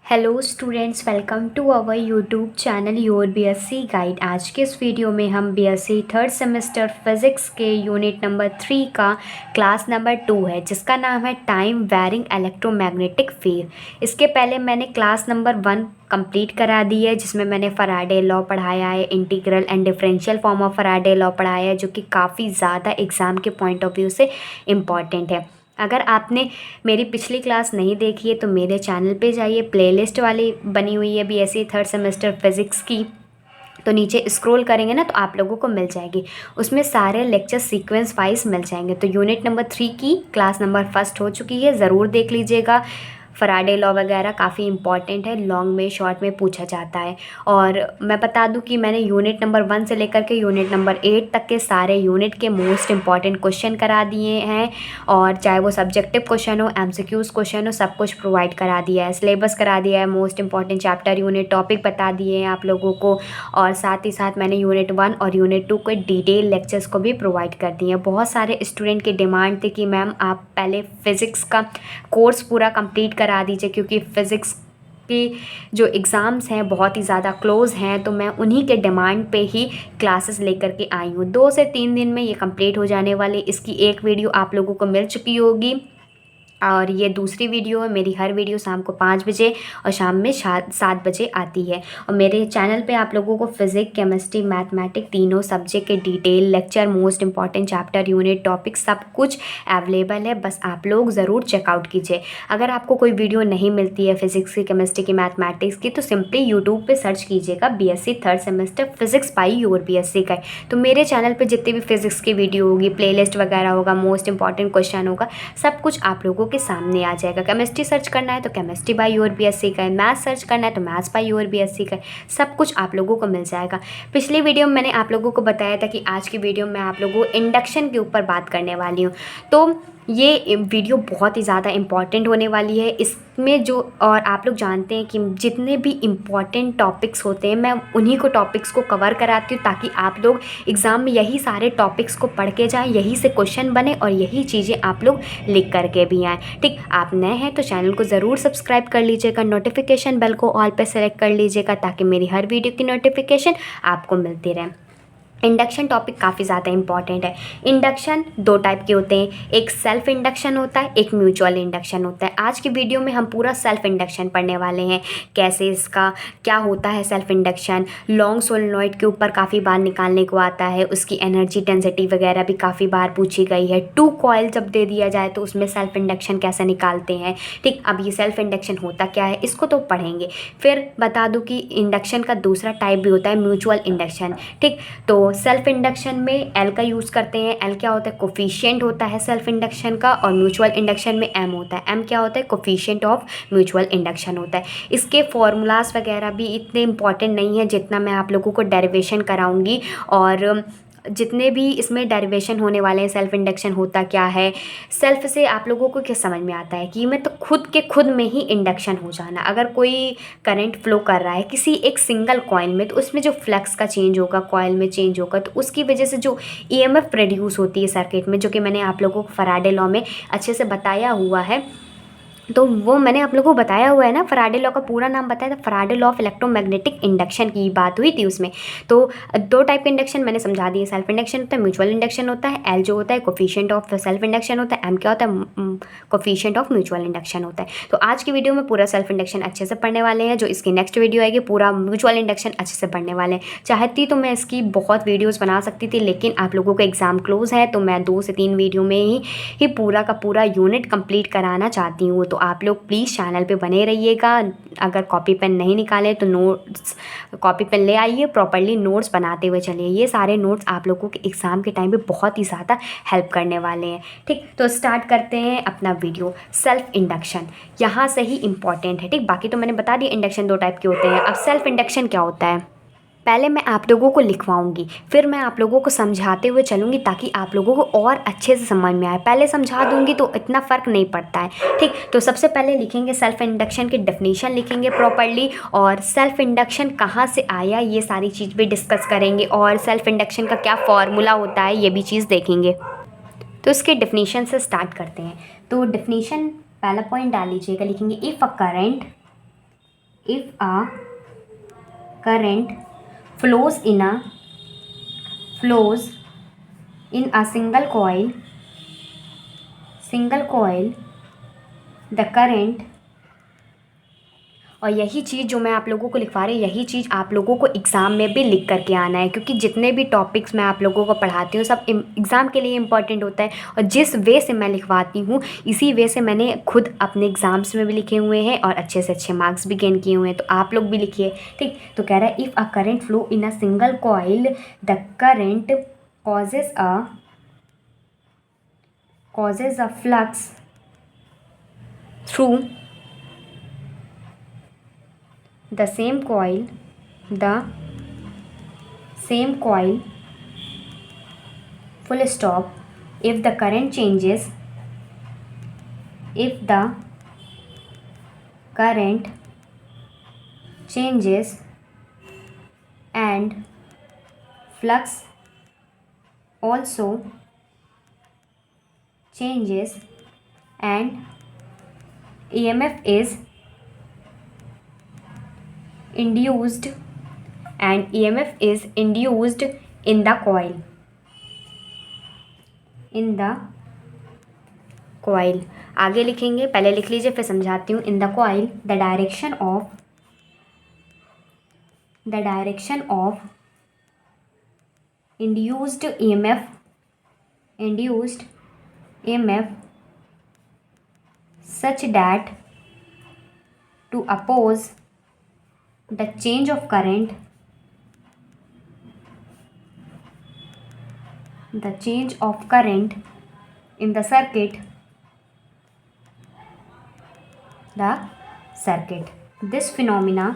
Hello students, welcome to our YouTube channel your BSc guide. आज के इस video में हम बीएससी थर्ड सेमेस्टर फिज़िक्स के यूनिट नंबर 3 का क्लास नंबर 2 है, जिसका नाम है टाइम वेरिंग इलेक्ट्रोमैग्नेटिक फील्ड। इसके पहले मैंने क्लास नंबर 1 कंप्लीट करा दी है, जिसमें मैंने फैराडे लॉ पढ़ाया है, integral and differential form of Faraday law पढ़ाया है, जो कि काफ़ी ज़्यादा एग्ज़ाम के पॉइंट ऑफ व्यू से इम्पॉर्टेंट है। अगर आपने मेरी पिछली क्लास नहीं देखी है तो मेरे चैनल पे जाइए, प्लेलिस्ट वाली बनी हुई है बीएससी थर्ड सेमेस्टर फिज़िक्स की, तो नीचे स्क्रॉल करेंगे ना तो आप लोगों को मिल जाएगी। उसमें सारे लेक्चर सीक्वेंस वाइज मिल जाएंगे। तो यूनिट नंबर 3 की क्लास नंबर 1 हो चुकी है, ज़रूर देख लीजिएगा। फैराडे लॉ वगैरह काफ़ी इंपॉर्टेंट है, लॉन्ग में शॉर्ट में पूछा जाता है। और मैं बता दूं कि मैंने यूनिट नंबर 1 से लेकर के यूनिट नंबर 8 तक के सारे यूनिट के मोस्ट इंपॉर्टेंट क्वेश्चन करा दिए हैं, और चाहे वो सब्जेक्टिव क्वेश्चन हो, एमसीक्यूज क्वेश्चन हो, सब कुछ प्रोवाइड करा दिया है। सिलेबस करा दिया है, most important chapter unit topic बता दिए हैं आप लोगों को, और साथ ही साथ मैंने यूनिट 1 और यूनिट 2 के डिटेल लेक्चर्स को भी प्रोवाइड कर दिए हैं। बहुत सारे स्टूडेंट की डिमांड थी कि मैम आप पहले फ़िज़िक्स का कोर्स पूरा कंप्लीट करा दीजिए, क्योंकि फ़िज़िक्स की जो एग्ज़ाम्स हैं बहुत ही ज़्यादा क्लोज़ हैं। तो मैं उन्हीं के डिमांड पे ही क्लासेस लेकर के आई हूँ। 2 से 3 दिन में ये कंप्लीट हो जाने वाली। इसकी एक वीडियो आप लोगों को मिल चुकी होगी, और ये दूसरी वीडियो है। मेरी हर वीडियो शाम को 5 बजे और शाम में 7 बजे आती है। और मेरे चैनल पे आप लोगों को फिज़िक्स, केमिस्ट्री, मैथमेटिक्स तीनों सब्जेक्ट के detail lecture, most important chapter, unit, topic सब कुछ अवेलेबल है। बस आप लोग ज़रूर चेकआउट कीजिए। अगर आपको कोई वीडियो नहीं मिलती है फिज़िक्स की, केमिस्ट्री की, मैथमेटिक्स की, तो सिंपली यूट्यूब पर सर्च कीजिएगा BSc third semester physics by your BSc का। तो मेरे चैनल पर जितनी भी फिज़िक्स की वीडियो होगी, प्लेलिस्ट वगैरह होगा, मोस्ट इंपॉर्टेंट क्वेश्चन होगा, सब कुछ आप लोगों के सामने आ जाएगा। केमिस्ट्री सर्च करना है तो केमिस्ट्री बाय योर बीएससी का है, मैथ्स सर्च करना है तो मैथ्स बाय योर बीएससी का है, सब कुछ आप लोगों को मिल जाएगा। पिछली वीडियो में मैंने आप लोगों को बताया था कि आज की वीडियो में आप लोगों को इंडक्शन के ऊपर बात करने वाली हूँ। तो ये वीडियो बहुत ही ज़्यादा इम्पॉर्टेंट होने वाली है। इसमें जो, और आप लोग जानते हैं कि जितने भी इम्पॉर्टेंट टॉपिक्स होते हैं मैं उन्हीं को टॉपिक्स को कवर कराती हूँ, ताकि आप लोग एग्ज़ाम में यही सारे टॉपिक्स को पढ़ के जाएँ, यही से क्वेश्चन बने और यही चीज़ें आप लोग लिख करके भी आएँ। ठीक, आप नए हैं तो चैनल को ज़रूर सब्सक्राइब कर लीजिएगा, नोटिफिकेशन बेल को ऑल पे सेलेक्ट कर लीजिएगा, ताकि मेरी हर वीडियो की नोटिफिकेशन आपको मिलती रहे। इंडक्शन टॉपिक काफ़ी ज़्यादा इंपॉर्टेंट है। इंडक्शन 2 टाइप के होते हैं, एक सेल्फ इंडक्शन होता है, एक म्यूचुअल इंडक्शन होता है। आज की वीडियो में हम पूरा सेल्फ इंडक्शन पढ़ने वाले हैं, कैसे इसका क्या होता है सेल्फ इंडक्शन। लॉन्ग सोलेनॉइड के ऊपर काफ़ी बार निकालने को आता है, उसकी एनर्जी डेंसिटी वगैरह भी काफ़ी बार पूछी गई है। 2 कॉइल जब दे दिया जाए तो उसमें सेल्फ इंडक्शन कैसे निकालते हैं। ठीक, अब ये सेल्फ इंडक्शन होता क्या है इसको तो पढ़ेंगे। फिर बता दूँ कि इंडक्शन का दूसरा टाइप भी होता है, म्यूचुअल इंडक्शन। ठीक, तो सेल्फ इंडक्शन में एल का यूज़ करते हैं। एल क्या होता है, कोफिशिएंट होता है सेल्फ इंडक्शन का, और म्यूचुअल इंडक्शन में एम होता है। एम क्या होता है, कोफिशिएंट ऑफ म्यूचुअल इंडक्शन होता है। इसके फॉर्मूलाज वगैरह भी इतने इंपॉर्टेंट नहीं है जितना मैं आप लोगों को डेरिवेशन कराऊंगी, और जितने भी इसमें डेरिवेशन होने वाले हैं। सेल्फ इंडक्शन होता क्या है, सेल्फ से आप लोगों को क्या समझ में आता है कि मैं तो खुद के खुद में ही इंडक्शन हो जाना। अगर कोई करंट फ्लो कर रहा है किसी एक सिंगल कॉइल में, तो उसमें जो फ्लक्स का चेंज होगा, कॉइल में चेंज होगा, तो उसकी वजह से जो ईएमएफ प्रोड्यूस होती है सर्किट में, जो कि मैंने आप लोगों को फैराडे लॉ में अच्छे से बताया हुआ है। तो वो मैंने आप लोगों को बताया हुआ है ना, फैराडे लॉ का पूरा नाम बताया था, Faraday law of electromagnetic induction की बात हुई थी उसमें। तो 2 टाइप के इंडक्शन मैंने समझा दिए, सेल्फ इंडक्शन होता है, म्यूचुअल इंडक्शन होता है। एल जो होता है कोफिशिएंट ऑफ सेल्फ इंडक्शन होता है, एम क्या होता है, कोफिशिएंट ऑफ म्यूचुअल इंडक्शन होता है। तो आज की वीडियो में पूरा सेल्फ इंडक्शन अच्छे से पढ़ने वाले हैं। जो इसकी नेक्स्ट वीडियो आएगी पूरा म्यूचुअल इंडक्शन अच्छे से पढ़ने वाले हैं। चाहती तो मैं इसकी बहुत वीडियोज़ बना सकती थी, लेकिन आप लोगों का एग्ज़ाम क्लोज है, तो मैं 2 से 3 वीडियो में ही पूरा का पूरा यूनिट कंप्लीट कराना चाहती हूँ। तो आप लोग प्लीज़ चैनल पे बने रहिएगा। अगर कॉपी पेन नहीं निकाले तो नोट्स कॉपी पेन ले आइए, प्रॉपर्ली नोट्स बनाते हुए चलिए। ये सारे नोट्स आप लोगों के एग्ज़ाम के टाइम पे बहुत ही ज़्यादा हेल्प करने वाले हैं। ठीक, तो स्टार्ट करते हैं अपना वीडियो। सेल्फ इंडक्शन यहाँ से ही इम्पॉर्टेंट है। ठीक, बाकी तो मैंने बता दिया इंडक्शन 2 टाइप के होते हैं। अब सेल्फ इंडक्शन क्या होता है, पहले मैं आप लोगों को लिखवाऊंगी, फिर मैं आप लोगों को समझाते हुए चलूँगी, ताकि आप लोगों को और अच्छे से समझ में आए। पहले समझा दूंगी तो इतना फ़र्क नहीं पड़ता है। ठीक, तो सबसे पहले लिखेंगे सेल्फ इंडक्शन की डेफिनेशन लिखेंगे प्रॉपर्ली, और सेल्फ इंडक्शन कहाँ से आया ये सारी चीज़ भी डिस्कस करेंगे, और सेल्फ इंडक्शन का क्या फॉर्मूला होता है ये भी चीज़ देखेंगे। तो इसके डेफिनेशन से स्टार्ट करते हैं। तो डेफिनेशन पहला पॉइंट डाल लीजिएगा, लिखेंगे if a current if a current flows in a single coil, the current, और यही चीज़ जो मैं आप लोगों को लिखवा रही हूँ, यही चीज़ आप लोगों को एग्ज़ाम में भी लिख करके आना है, क्योंकि जितने भी टॉपिक्स मैं आप लोगों को पढ़ाती हूँ सब एग्ज़ाम के लिए इम्पॉर्टेंट होता है। और जिस वे से मैं लिखवाती हूँ इसी वे से मैंने खुद अपने एग्ज़ाम्स में भी लिखे हुए हैं और अच्छे से अच्छे मार्क्स भी गेन किए हुए हैं, तो आप लोग भी लिखिए। ठीक, तो कह रहा है if a current flow in a single coil, the current causes a flux through the same coil, full stop. If the current changes and flux also changes and EMF is induced in the coil. आगे लिखेंगे, पहले लिख लीजिए फिर समझाती हूँ। In the coil the direction of induced EMF such that to oppose the change of current in the circuit. This phenomena,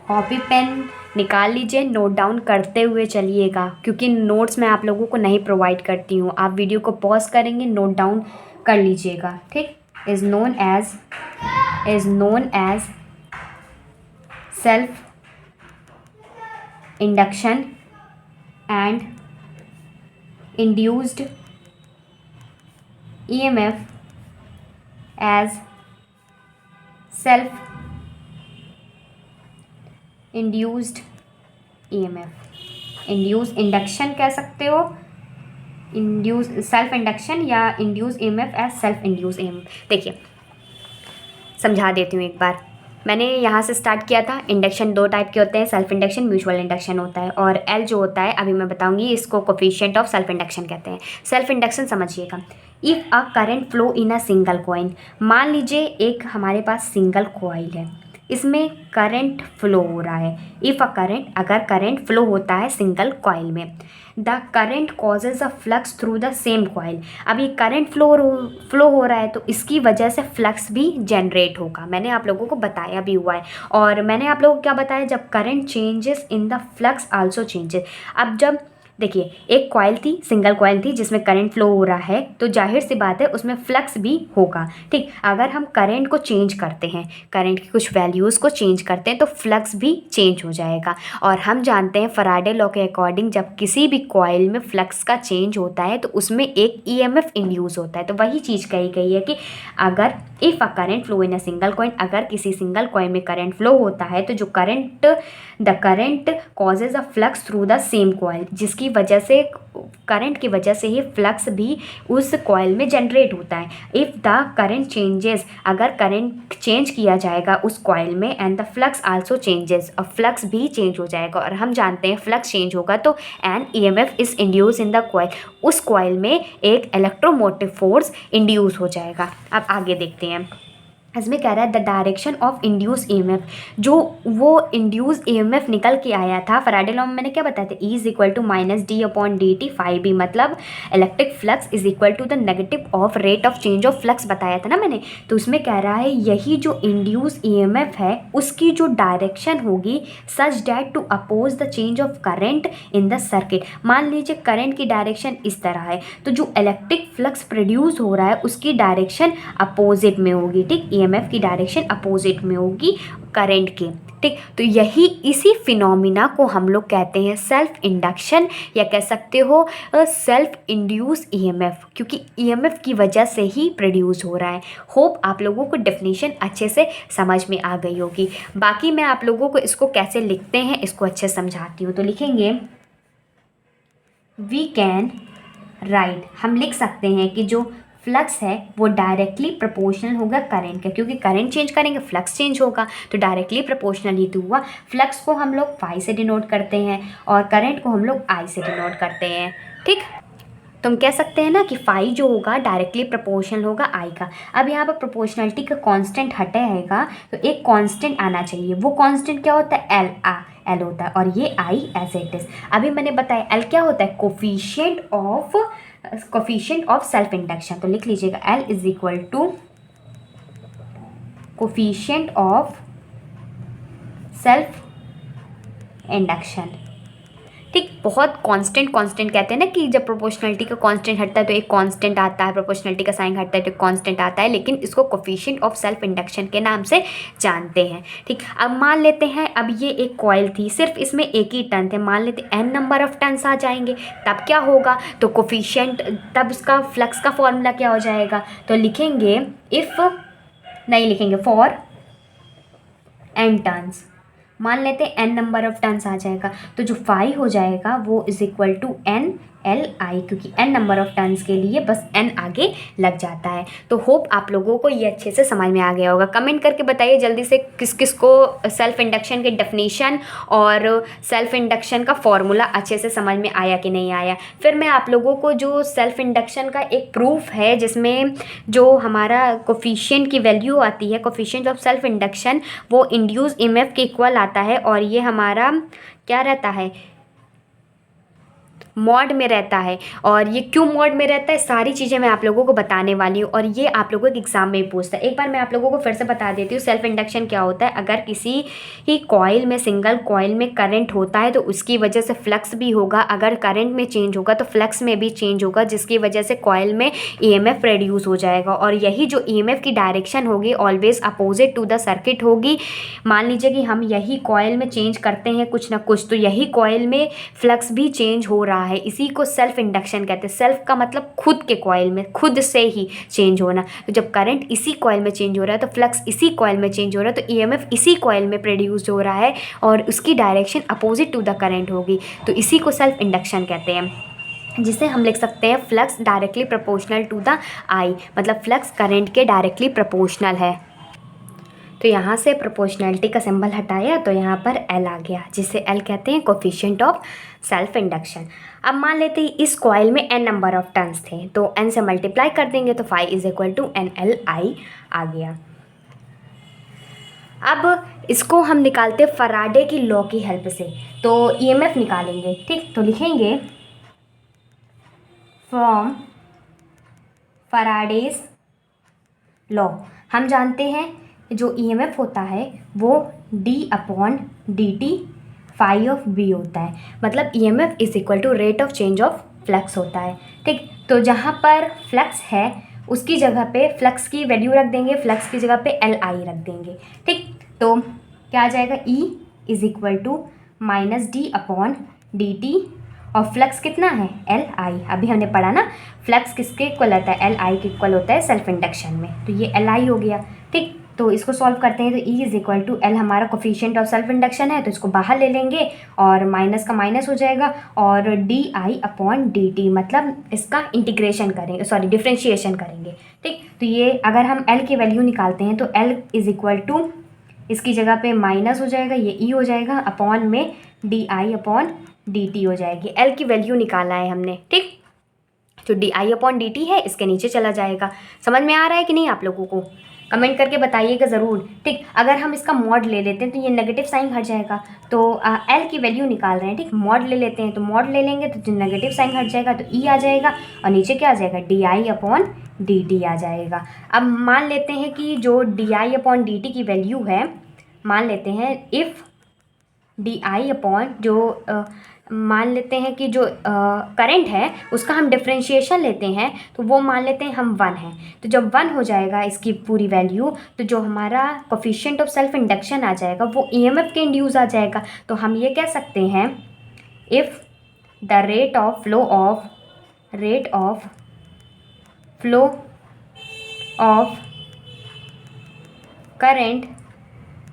copy pen निकाल लीजिए, नोट डाउन करते हुए चलिएगा, क्योंकि नोट्स मैं आप लोगों को नहीं प्रोवाइड करती हूँ। आप वीडियो को पॉज करेंगे, नोट डाउन कर लीजिएगा। ठीक, is known as self induction and induced EMF as self induced EMF। Induce induction कह सकते हो, इंड्यूस सेल्फ इंडक्शन, या induce EMF as self induce EMF। देखिए समझा देती हूँ एक बार। मैंने यहाँ से स्टार्ट किया था। इंडक्शन दो टाइप के होते हैं, सेल्फ इंडक्शन, म्यूचुअल इंडक्शन होता है। और एल जो होता है अभी मैं बताऊँगी, इसको कोफिशिएंट ऑफ सेल्फ इंडक्शन कहते हैं। सेल्फ इंडक्शन समझिएगा। If a current flow in a single coil, मान लीजिए एक हमारे पास सिंगल कॉइल है, इसमें करंट फ्लो हो रहा है। इफ़ अ करंट, अगर करंट फ्लो होता है सिंगल कॉइल में, the current causes a flux through the same coil. अब ये करंट फ्लो हो रहा है तो इसकी वजह से फ्लक्स भी जनरेट होगा। मैंने आप लोगों को बताया भी हुआ है। और मैंने आप लोगों को क्या बताया, जब current changes in the flux also changes. अब जब देखिए एक कॉइल थी, सिंगल कॉइल थी जिसमें करंट फ्लो हो रहा है, तो जाहिर सी बात है उसमें फ्लक्स भी होगा। ठीक, अगर हम करंट को चेंज करते हैं, करंट की कुछ वैल्यूज़ को चेंज करते हैं, तो फ्लक्स भी चेंज हो जाएगा। और हम जानते हैं फैराडे लॉ के अकॉर्डिंग जब किसी भी कॉइल में फ्लक्स का चेंज होता है तो उसमें एक EMF इंड्यूस होता है। तो वही चीज़ कही गई है कि अगर if a current flow in a single coil, अगर किसी सिंगल कॉइल में करंट फ्लो होता है तो जो the current causes a flux through the same coil, जिसकी वजह से करंट की वजह से ही फ्लक्स भी उस कॉइल में जनरेट होता है। इफ़ द करंट चेंजेस, अगर करंट चेंज किया जाएगा उस कॉइल में, and the flux also changes, और फ्लक्स भी चेंज हो जाएगा। और हम जानते हैं फ्लक्स चेंज होगा तो an EMF is induce in the coil, उस कॉइल में एक इलेक्ट्रोमोटिव फोर्स इंड्यूस हो जाएगा। अब आगे देखते हैं। इसमें कह रहा है the direction of induce EMF, जो वो इंड्यूस EMF निकल के आया था फैराडे लॉ में मैंने क्या बताया था, E is equal to -d/dt φb, मतलब electric flux is equal to the negative of rate of change of flux बताया था ना मैंने। तो उसमें कह रहा है यही जो इंड्यूस EMF है उसकी जो डायरेक्शन होगी such that to oppose the change of current in the circuit. मान लीजिए करंट की डायरेक्शन इस तरह है, तो जो इलेक्ट्रिक फ्लक्स प्रोड्यूस हो रहा है उसकी डायरेक्शन अपोजिट में होगी। ठीक, EMF की डायरेक्शन अपोजिट में होगी करंट के। ठीक। तो यही इसी फिनोमिना को हम लोग कहते हैं सेल्फ इंडक्शन, या कह सकते हो सेल्फ इंड्यूस ईएमएफ, क्योंकि ईएमएफ की वजह से ही प्रोड्यूस हो रहा है। होप आप लोगों को डेफिनेशन अच्छे से समझ में आ गई होगी। बाकी मैं आप लोगों को इसको कैसे लिखते हैं इसको अच्छे से समझाती हूँ। तो लिखेंगे वी कैन राइट, हम लिख सकते हैं कि जो फ्लक्स है वो डायरेक्टली प्रोपोर्शनल होगा करंट का, क्योंकि करंट चेंज करेंगे फ्लक्स चेंज होगा, तो डायरेक्टली प्रोपोर्शनल ही तो हुआ। फ्लक्स को हम लोग फाई से डिनोट करते हैं और करंट को हम लोग आई से डिनोट करते हैं। ठीक, तो हम कह सकते हैं ना कि फाई जो होगा डायरेक्टली प्रोपोर्शनल होगा आई का। अब यहाँ पर प्रोपोर्शनलिटी का कांस्टेंट हटेगा तो एक कांस्टेंट आना चाहिए। वो कांस्टेंट क्या होता है? एल होता है, और ये आई एज इट इज। अभी मैंने बताया एल क्या होता है? Coefficient of self induction. तो लिख लीजिएगा L is equal to coefficient of self induction. ठीक, बहुत कांस्टेंट कहते हैं ना कि जब प्रोपोर्शनलिटी का कांस्टेंट हटता है तो एक कांस्टेंट आता है, प्रोपोर्शनलिटी का साइन हटता है तो एक कांस्टेंट आता है, लेकिन इसको कोफिशिएंट ऑफ सेल्फ इंडक्शन के नाम से जानते हैं। ठीक, अब मान लेते हैं अब ये एक कॉइल थी, सिर्फ इसमें एक ही टर्न थे, मान लेते एन नंबर ऑफ टर्न्स आ जाएंगे, तब क्या होगा? तो कोफिशिएंट, तब उसका फ्लक्स का फॉर्मूला क्या हो जाएगा? तो लिखेंगे फॉर एन टर्न्स, मान लेते हैं एन नंबर ऑफ टर्न्स आ जाएगा, तो जो फाई हो जाएगा वो is equal to N L I, क्योंकि एन नंबर ऑफ टर्न्स के लिए बस एन आगे लग जाता है। तो होप आप लोगों को ये अच्छे से समझ में आ गया होगा। कमेंट करके बताइए जल्दी से किस किस को सेल्फ इंडक्शन के डेफिनेशन और सेल्फ इंडक्शन का फॉर्मूला अच्छे से समझ में आया कि नहीं आया। फिर मैं आप लोगों को जो सेल्फ इंडक्शन का एक प्रूफ है जिसमें जो हमारा कोफिशिएंट की वैल्यू आती है, कोफिशिएंट ऑफ सेल्फ इंडक्शन, वो इंड्यूस ईएमएफ के इक्वल आता है, और ये हमारा क्या रहता है? मॉड में रहता है। और ये क्यों मॉड में रहता है, सारी चीज़ें मैं आप लोगों को बताने वाली हूँ, और ये आप लोगों के एग्जाम में ही पूछता है। एक बार मैं आप लोगों को फिर से बता देती हूँ सेल्फ इंडक्शन क्या होता है। अगर किसी ही कॉइल में, सिंगल कॉइल में करंट होता है तो उसकी वजह से फ्लक्स भी होगा, अगर करंट में चेंज होगा तो फ्लक्स में भी चेंज होगा, जिसकी वजह से कॉइल में ईएमएफ प्रोड्यूस हो जाएगा, और यही जो ईएमएफ की डायरेक्शन होगी always opposite to the circuit होगी। मान लीजिए कि हम यही कॉइल में चेंज करते हैं कुछ ना कुछ, तो यही कॉइल में फ्लक्स भी चेंज हो रहा है, इसी को सेल्फ इंडक्शन कहते हैं। सेल्फ का मतलब खुद के कॉइल में खुद से ही चेंज होना। तो जब करंट इसी कॉइल में चेंज हो रहा है तो फ्लक्स इसी कॉइल में चेंज हो रहा है, तो ईएमएफ इसी कॉइल में प्रोड्यूस हो रहा है और उसकी direction opposite to the current होगी, तो इसी को सेल्फ इंडक्शन कहते हैं, जिसे हम लिख सकते हैं flux directly proportional to the I, मतलब फ्लक्स करंट के डायरेक्टली प्रोपोर्शनल है। तो यहाँ से प्रोपोर्शनलिटी का सिंबल हटाया तो यहाँ पर एल आ गया, जिसे एल कहते हैं कोफिशिएंट ऑफ सेल्फ इंडक्शन। अब मान लेते हैं इस कॉइल में एन नंबर ऑफ टर्न्स थे, तो एन से मल्टीप्लाई कर देंगे तो phi is equal to N L I आ गया। अब इसको हम निकालते फराडे की लॉ की हेल्प से, तो ईएमएफ निकालेंगे। ठीक, तो लिखेंगे फ्रॉम फराडेज लॉ। हम जानते हैं जो ईएमएफ होता है वो d/dt फाई ऑफ बी होता है, मतलब EMF is equal to rate of change of flux होता है। ठीक, तो जहाँ पर फ्लक्स है उसकी जगह पे फ्लक्स की वैल्यू रख देंगे, फ्लक्स की जगह पे एल आई रख देंगे। ठीक, तो क्या आ जाएगा? E is equal to minus d/dt, और फ्लक्स कितना है? L I. अभी हमने पढ़ा ना फ्लक्स किसके इक्वल होता है? एल आई के इक्वल होता है सेल्फ इंडक्शन में, तो ये एल आई हो गया। ठीक, तो इसको सॉल्व करते हैं तो E is equal to L हमारा कोफिशिएंट ऑफ सेल्फ इंडक्शन है, तो इसको बाहर ले लेंगे और माइनस का माइनस हो जाएगा, और di/dt मतलब इसका इंटीग्रेशन करेंगे, सॉरी डिफ्रेंशिएशन करेंगे। ठीक, तो ये अगर हम एल की वैल्यू निकालते हैं तो एल इज इक्वल टू इसकी जगह पे माइनस हो जाएगा, ये ई हो जाएगा, अपॉन में di/dt हो जाएगी। एल की वैल्यू निकालना है हमने। ठीक, जो di/dt है इसके नीचे चला जाएगा। समझ में आ रहा है कि नहीं आप लोगों को? कमेंट करके बताइएगा ज़रूर। ठीक, अगर हम इसका मॉड ले लेते हैं तो ये नेगेटिव साइन हट जाएगा, तो एल की वैल्यू निकाल रहे हैं। ठीक, मॉड ले लेते हैं तो मॉड ले लेंगे तो जो नेगेटिव साइन हट जाएगा तो ई आ जाएगा, और नीचे क्या आ जाएगा? di/dt आ जाएगा। अब मान लेते हैं कि जो di/dt की वैल्यू है, मान लेते हैं इफ़ डी आई अपॉन जो मान लेते हैं कि जो करंट है उसका हम डिफ्रेंशिएशन लेते हैं तो वो मान लेते हैं हम 1 है। तो जब 1 हो जाएगा इसकी पूरी वैल्यू, तो जो हमारा कोफिशिएंट ऑफ सेल्फ इंडक्शन आ जाएगा वो ईएमएफ के इंड्यूस आ जाएगा। तो हम ये कह सकते हैं if the rate of flow of current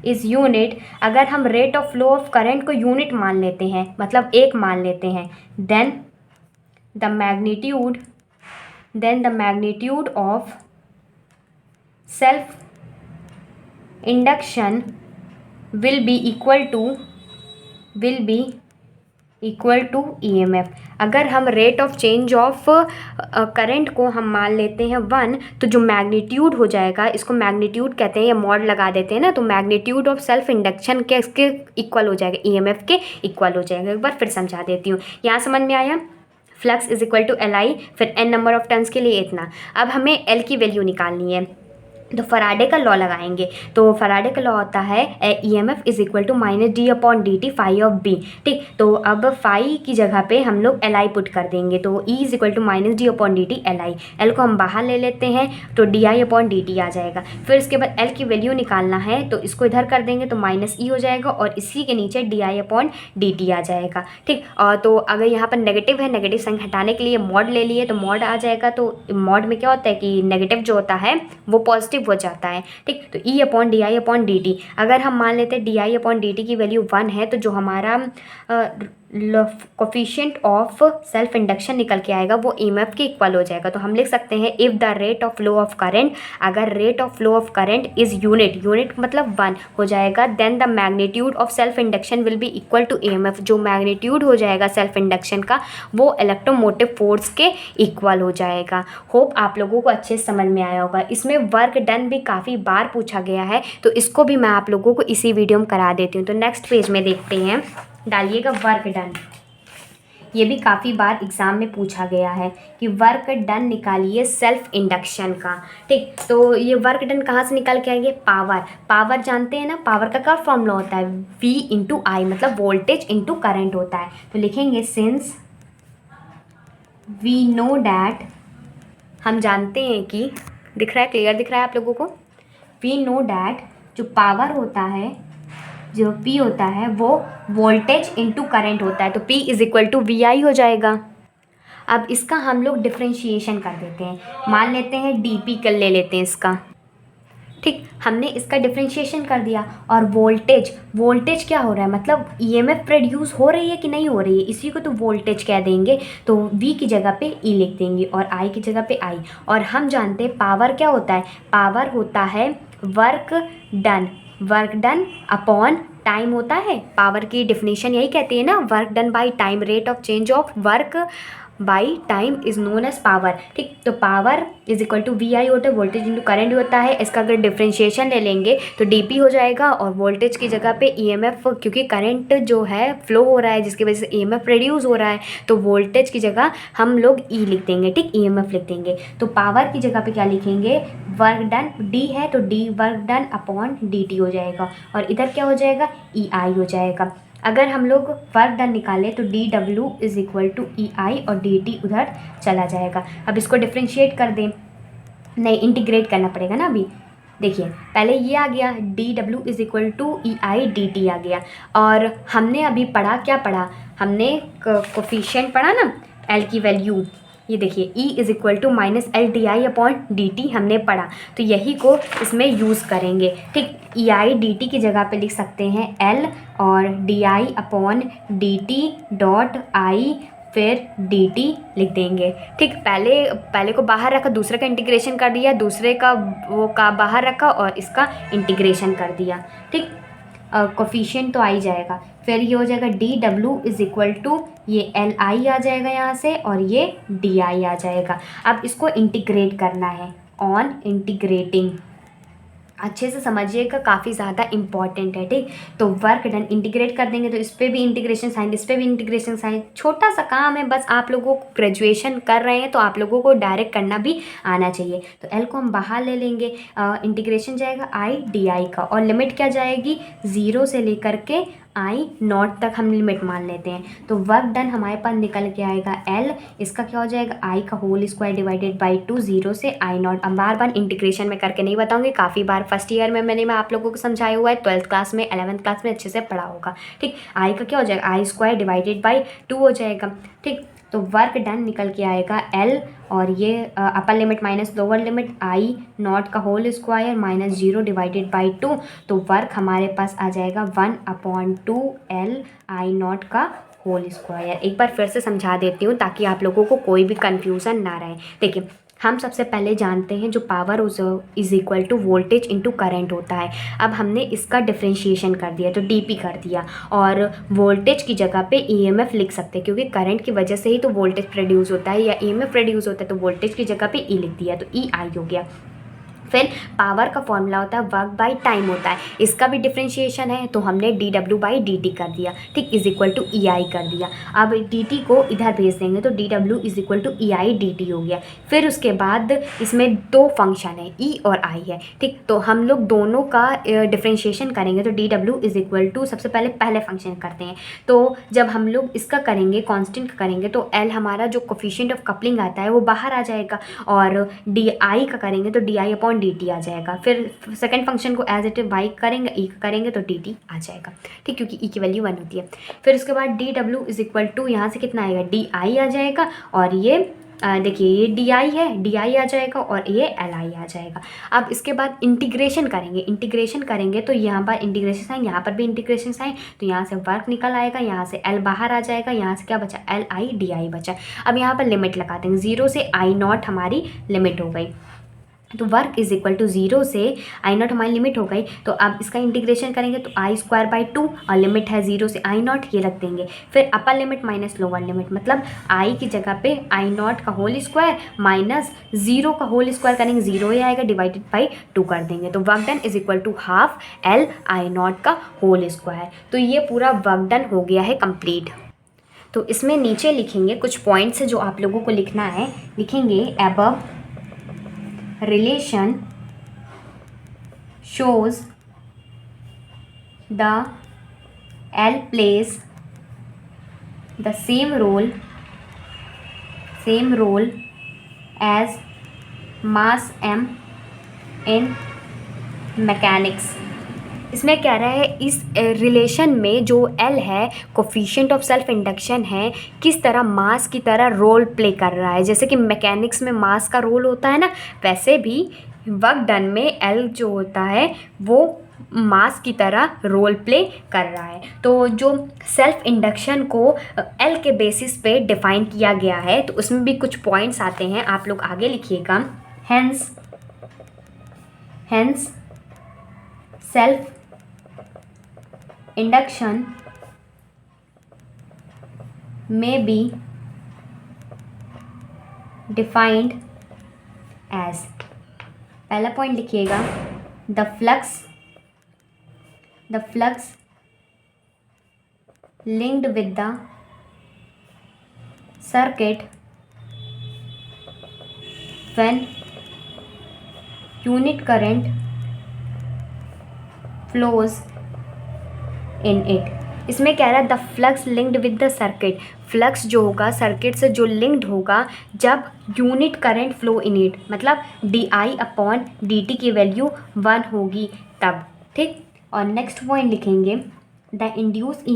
is unit, अगर हम rate of flow of current को यूनिट मान लेते हैं, मतलब एक मान लेते हैं, then the magnitude of self induction will be equal to EMF. अगर हम rate of change of current को हम मान लेते हैं 1, तो जो मैग्नीट्यूड हो जाएगा, इसको मैग्नीट्यूड कहते हैं या मॉड लगा देते हैं ना, तो मैग्नीट्यूड ऑफ सेल्फ इंडक्शन के इसके इक्वल हो जाएगा, ईएमएफ के इक्वल हो जाएगा। एक बार फिर समझा देती हूँ, यहाँ समझ में आया? Flux is equal to L I, फिर एन नंबर ऑफ टर्न्स के लिए इतना। अब हमें एल की वैल्यू निकालनी है, तो फराडे का लॉ लगाएंगे। तो फराडे का लॉ होता है EMF is equal to minus D upon D T phi of B. ठीक, तो अब फाई की जगह पे हम लोग एल आई पुट कर देंगे, तो E is equal to minus D upon D T L I. L को हम बाहर ले लेते हैं तो D I upon D T आ जाएगा। फिर इसके बाद एल की वैल्यू निकालना है, तो इसको इधर कर देंगे तो माइनस ई हो जाएगा और इसी के नीचे D I upon D T आ जाएगा। ठीक, तो अगर यहाँ पर नेगेटिव है, नेगेटिव संख्या हटाने के लिए मॉड ले लिए तो मॉड आ जाएगा। तो मॉड में क्या होता है कि नेगेटिव जो होता है वो पॉजिटिव हो जाता है। ठीक, तो ई upon D I upon D T, अगर हम मान लेते हैं D I upon D T की वैल्यू 1 है, तो जो हमारा कोफिशिएंट ऑफ सेल्फ इंडक्शन निकल के आएगा वो ईएमएफ के इक्वल हो जाएगा। तो हम लिख सकते हैं if the rate of flow of current, अगर rate of flow of current is unit मतलब 1 हो जाएगा, then the magnitude of self induction will be equal to EMF. जो मैग्नीट्यूड हो जाएगा सेल्फ इंडक्शन का वो इलेक्ट्रोमोटिव फोर्स के इक्वल हो जाएगा। होप आप लोगों को अच्छे से समझ में आया होगा। इसमें वर्क डन भी काफ़ी बार पूछा गया है, तो इसको भी मैं आप लोगों को इसी वीडियो में करा देती हूँ। तो नेक्स्ट पेज में देखते हैं, डालिएगा वर्क डन। ये भी काफ़ी बार एग्ज़ाम में पूछा गया है कि वर्क डन निकालिए सेल्फ इंडक्शन का। ठीक, तो ये वर्क डन कहाँ से निकाल के आएंगे? पावर जानते हैं ना, पावर का क्या फॉर्मूला होता है? V इंटू आई, मतलब वोल्टेज इंटू करंट होता है। तो लिखेंगे सिंस वी नो डैट, हम जानते हैं कि, दिख रहा है, क्लियर दिख रहा है आप लोगों को? वी नो डैट जो पावर होता है, जो P होता है वो वोल्टेज इंटू करंट होता है, तो P is equal to V I हो जाएगा। अब इसका हम लोग डिफ्रेंशिएशन कर देते हैं, मान लेते हैं dP कर ले लेते हैं इसका। ठीक, हमने इसका डिफ्रेंशिएशन कर दिया। और वोल्टेज क्या हो रहा है, मतलब ईएमएफ प्रोड्यूस हो रही है कि नहीं हो रही है, इसी को तो वोल्टेज कह देंगे। तो V की जगह पे E लिख देंगे और I की जगह पे I। और हम जानते हैं पावर क्या होता है? पावर होता है वर्क डन अपॉन टाइम होता है। पावर की डिफिनेशन यही कहती है ना, work done by time, rate of change of work by time is known as power. ठीक, तो power is equal to V I होता है, वोल्टेज इंटू करंट होता है। इसका अगर डिफ्रेंशिएशन ले लेंगे तो डीपी हो जाएगा और वोल्टेज की जगह पे ईएमएफ, क्योंकि करंट जो है फ्लो हो रहा है जिसकी वजह से ईएमएफ प्रोड्यूस हो रहा है, तो वोल्टेज की जगह हम लोग ई लिख देंगे। ठीक, ईएमएफ लिख देंगे। तो पावर की जगह पे क्या लिखेंगे? वर्क डन, डी है तो D work done upon D T हो जाएगा और इधर क्या हो जाएगा? ई आई हो जाएगा। अगर हम लोग वर्क डन निकालें तो D W is equal to E I और डी टी उधर चला जाएगा। अब इसको डिफ्रेंशिएट कर दें, नहीं इंटीग्रेट करना पड़ेगा ना। अभी देखिए, पहले ये आ गया D W is equal to E I D T आ गया। और हमने अभी क्या पढ़ा? हमने कोफिशिएंट पढ़ा ना, एल की वैल्यू, ये देखिए E is equal to minus L D I upon D T हमने पढ़ा, तो यही को इसमें यूज़ करेंगे। ठीक, ई आई डी टी की जगह पे लिख सकते हैं L और D I upon D T dot I, फिर डी टी लिख देंगे। ठीक, पहले को बाहर रखा, दूसरे का इंटीग्रेशन कर दिया, दूसरे का वो का बाहर रखा और इसका इंटीग्रेशन कर दिया। ठीक, कोफिशिएंट तो आ ही जाएगा। फिर ये हो जाएगा D W is equal to, ये एल आई आ जाएगा यहाँ से और ये डी आई आ जाएगा। अब इसको इंटीग्रेट करना है, ऑन इंटीग्रेटिंग, अच्छे से समझिएगा, काफ़ी ज़्यादा इंपॉर्टेंट है। ठीक, तो वर्क डन इंटीग्रेट कर देंगे तो इस पर भी इंटीग्रेशन साइन, इस पर भी इंटीग्रेशन साइन, छोटा सा काम है बस। आप लोगों को ग्रेजुएशन कर रहे हैं तो आप लोगों को डायरेक्ट करना भी आना चाहिए। तो एल को हम बाहर ले लेंगे, इंटीग्रेशन जाएगा आई डी आई का और लिमिट क्या जाएगी? 0 से लेकर के आई नॉट तक हम लिमिट मान लेते हैं, तो वर्क डन हमारे पास निकल के आएगा एल, इसका क्या हो जाएगा आई का होल स्क्वायर डिवाइडेड बाई 2, 0 से आई नॉट। अब बार बार इंटीग्रेशन में करके नहीं बताऊंगी, काफ़ी बार फर्स्ट ईयर में मैंने आप लोगों को समझाया हुआ है, 12th क्लास में 11th क्लास में अच्छे से पढ़ा होगा। ठीक, आई का क्या हो जाएगा आई स्क्वायर डिवाइडेड बाई 2 हो जाएगा। ठीक, तो वर्क डन निकल के आएगा एल, और ये upper limit minus lower limit I naught का whole square minus 0 divided by 2, तो वर्क हमारे पास आ जाएगा 1/2 एल आई नॉट का होल स्क्वायर। एक बार फिर से समझा देती हूँ ताकि आप लोगों को कोई भी कन्फ्यूज़न ना रहे। देखिए, हम सबसे पहले जानते हैं जो power is equal to voltage into current होता है। अब हमने इसका डिफ्रेंशिएशन कर दिया तो डीपी कर दिया, और वोल्टेज की जगह पे ईएमएफ लिख सकते हैं, क्योंकि करंट की वजह से ही तो वोल्टेज प्रोड्यूस होता है या ईएमएफ प्रोड्यूस होता है, तो वोल्टेज की जगह पे ई लिख दिया, तो ई आई हो गया। फिर पावर का फॉर्मूला होता है वर्क बाय टाइम होता है, इसका भी डिफ्रेंशिएशन है, तो हमने D W by D T कर दिया। ठीक, इज इक्वल टू ई आई कर दिया। अब डी टी को इधर भेज देंगे तो D W is equal to E I D T हो गया। फिर उसके बाद इसमें दो फंक्शन है ई और आई है। ठीक, तो हम लोग दोनों का डिफ्रेंशिएशन करेंगे, तो D W is equal to सबसे पहले फंक्शन करते हैं, तो जब हम लोग इसका करेंगे कॉन्स्टेंट करेंगे तो एल हमारा जो कोफिशिएंट ऑफ कपलिंग आता है वो बाहर आ जाएगा, और डी आई का करेंगे तो D I upon D T आ जाएगा। फिर सेकंड फंक्शन को एज इट इज वाई करेंगे, ई करेंगे तो डी टी आ जाएगा। ठीक, क्योंकि ई की वैल्यू 1 होती है। फिर उसके बाद D W is equal to यहाँ से कितना आएगा डी आई आ जाएगा, और ये देखिए ये डी आई है, डी आई आ जाएगा, और ये एल आई आ जाएगा। अब इसके बाद इंटीग्रेशन करेंगे तो यहाँ पर इंटीग्रेशन आए, यहाँ पर भी इंटीग्रेशन आए, तो यहाँ से वर्क निकल आएगा, यहाँ से एल बाहर आ जाएगा, यहाँ से क्या बचा एल आई डी आई बचा। अब यहाँ पर लिमिट लगा देंगे, 0 से आई नॉट हमारी लिमिट हो गई, तो वर्क इज इक्वल टू 0 से आई नॉट हमारी लिमिट हो गई। तो अब इसका इंटीग्रेशन करेंगे तो आई स्क्वायर बाई 2, और लिमिट है 0 से आई नॉट, ये रख देंगे। फिर अपर लिमिट माइनस लोअर लिमिट, मतलब आई की जगह पे आई नॉट का होल स्क्वायर माइनस 0 का होल स्क्वायर करेंगे, 0 ही आएगा, डिवाइडेड बाई 2 कर देंगे, तो work done is equal to half L I naught का होल स्क्वायर। तो ये पूरा वर्क डन हो गया है कंप्लीट। तो इसमें नीचे लिखेंगे कुछ पॉइंट्स जो आप लोगों को लिखना है, लिखेंगे above relation shows the L plays the same role as mass m in mechanics। इसमें कह रहा है इस रिलेशन में जो एल है कोफिशिएंट ऑफ सेल्फ इंडक्शन है, किस तरह मास की तरह रोल प्ले कर रहा है। जैसे कि मैकेनिक्स में मास का रोल होता है ना, वैसे भी वर्क डन में एल जो होता है वो मास की तरह रोल प्ले कर रहा है। तो जो सेल्फ इंडक्शन को एल के बेसिस पे डिफाइन किया गया है, तो उसमें भी कुछ पॉइंट्स आते हैं, आप लोग आगे लिखिएगा। Hence self induction may be defined as, पहला पॉइंट लिखिएगा, the flux linked with the circuit when unit current flows in it। इसमें कह रहा है the flux linked with the circuit, flux जो होगा सर्किट से जो लिंक्ड होगा जब unit current flow in it, मतलब D I upon D T की वैल्यू 1 होगी तब। ठीक, और नेक्स्ट पॉइंट लिखेंगे the induced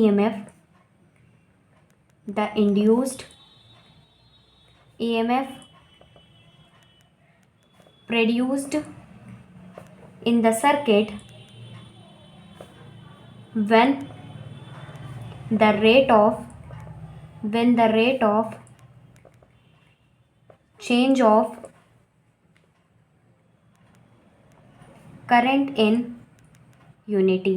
EMF produced in the circuit when the rate of change of current in unity।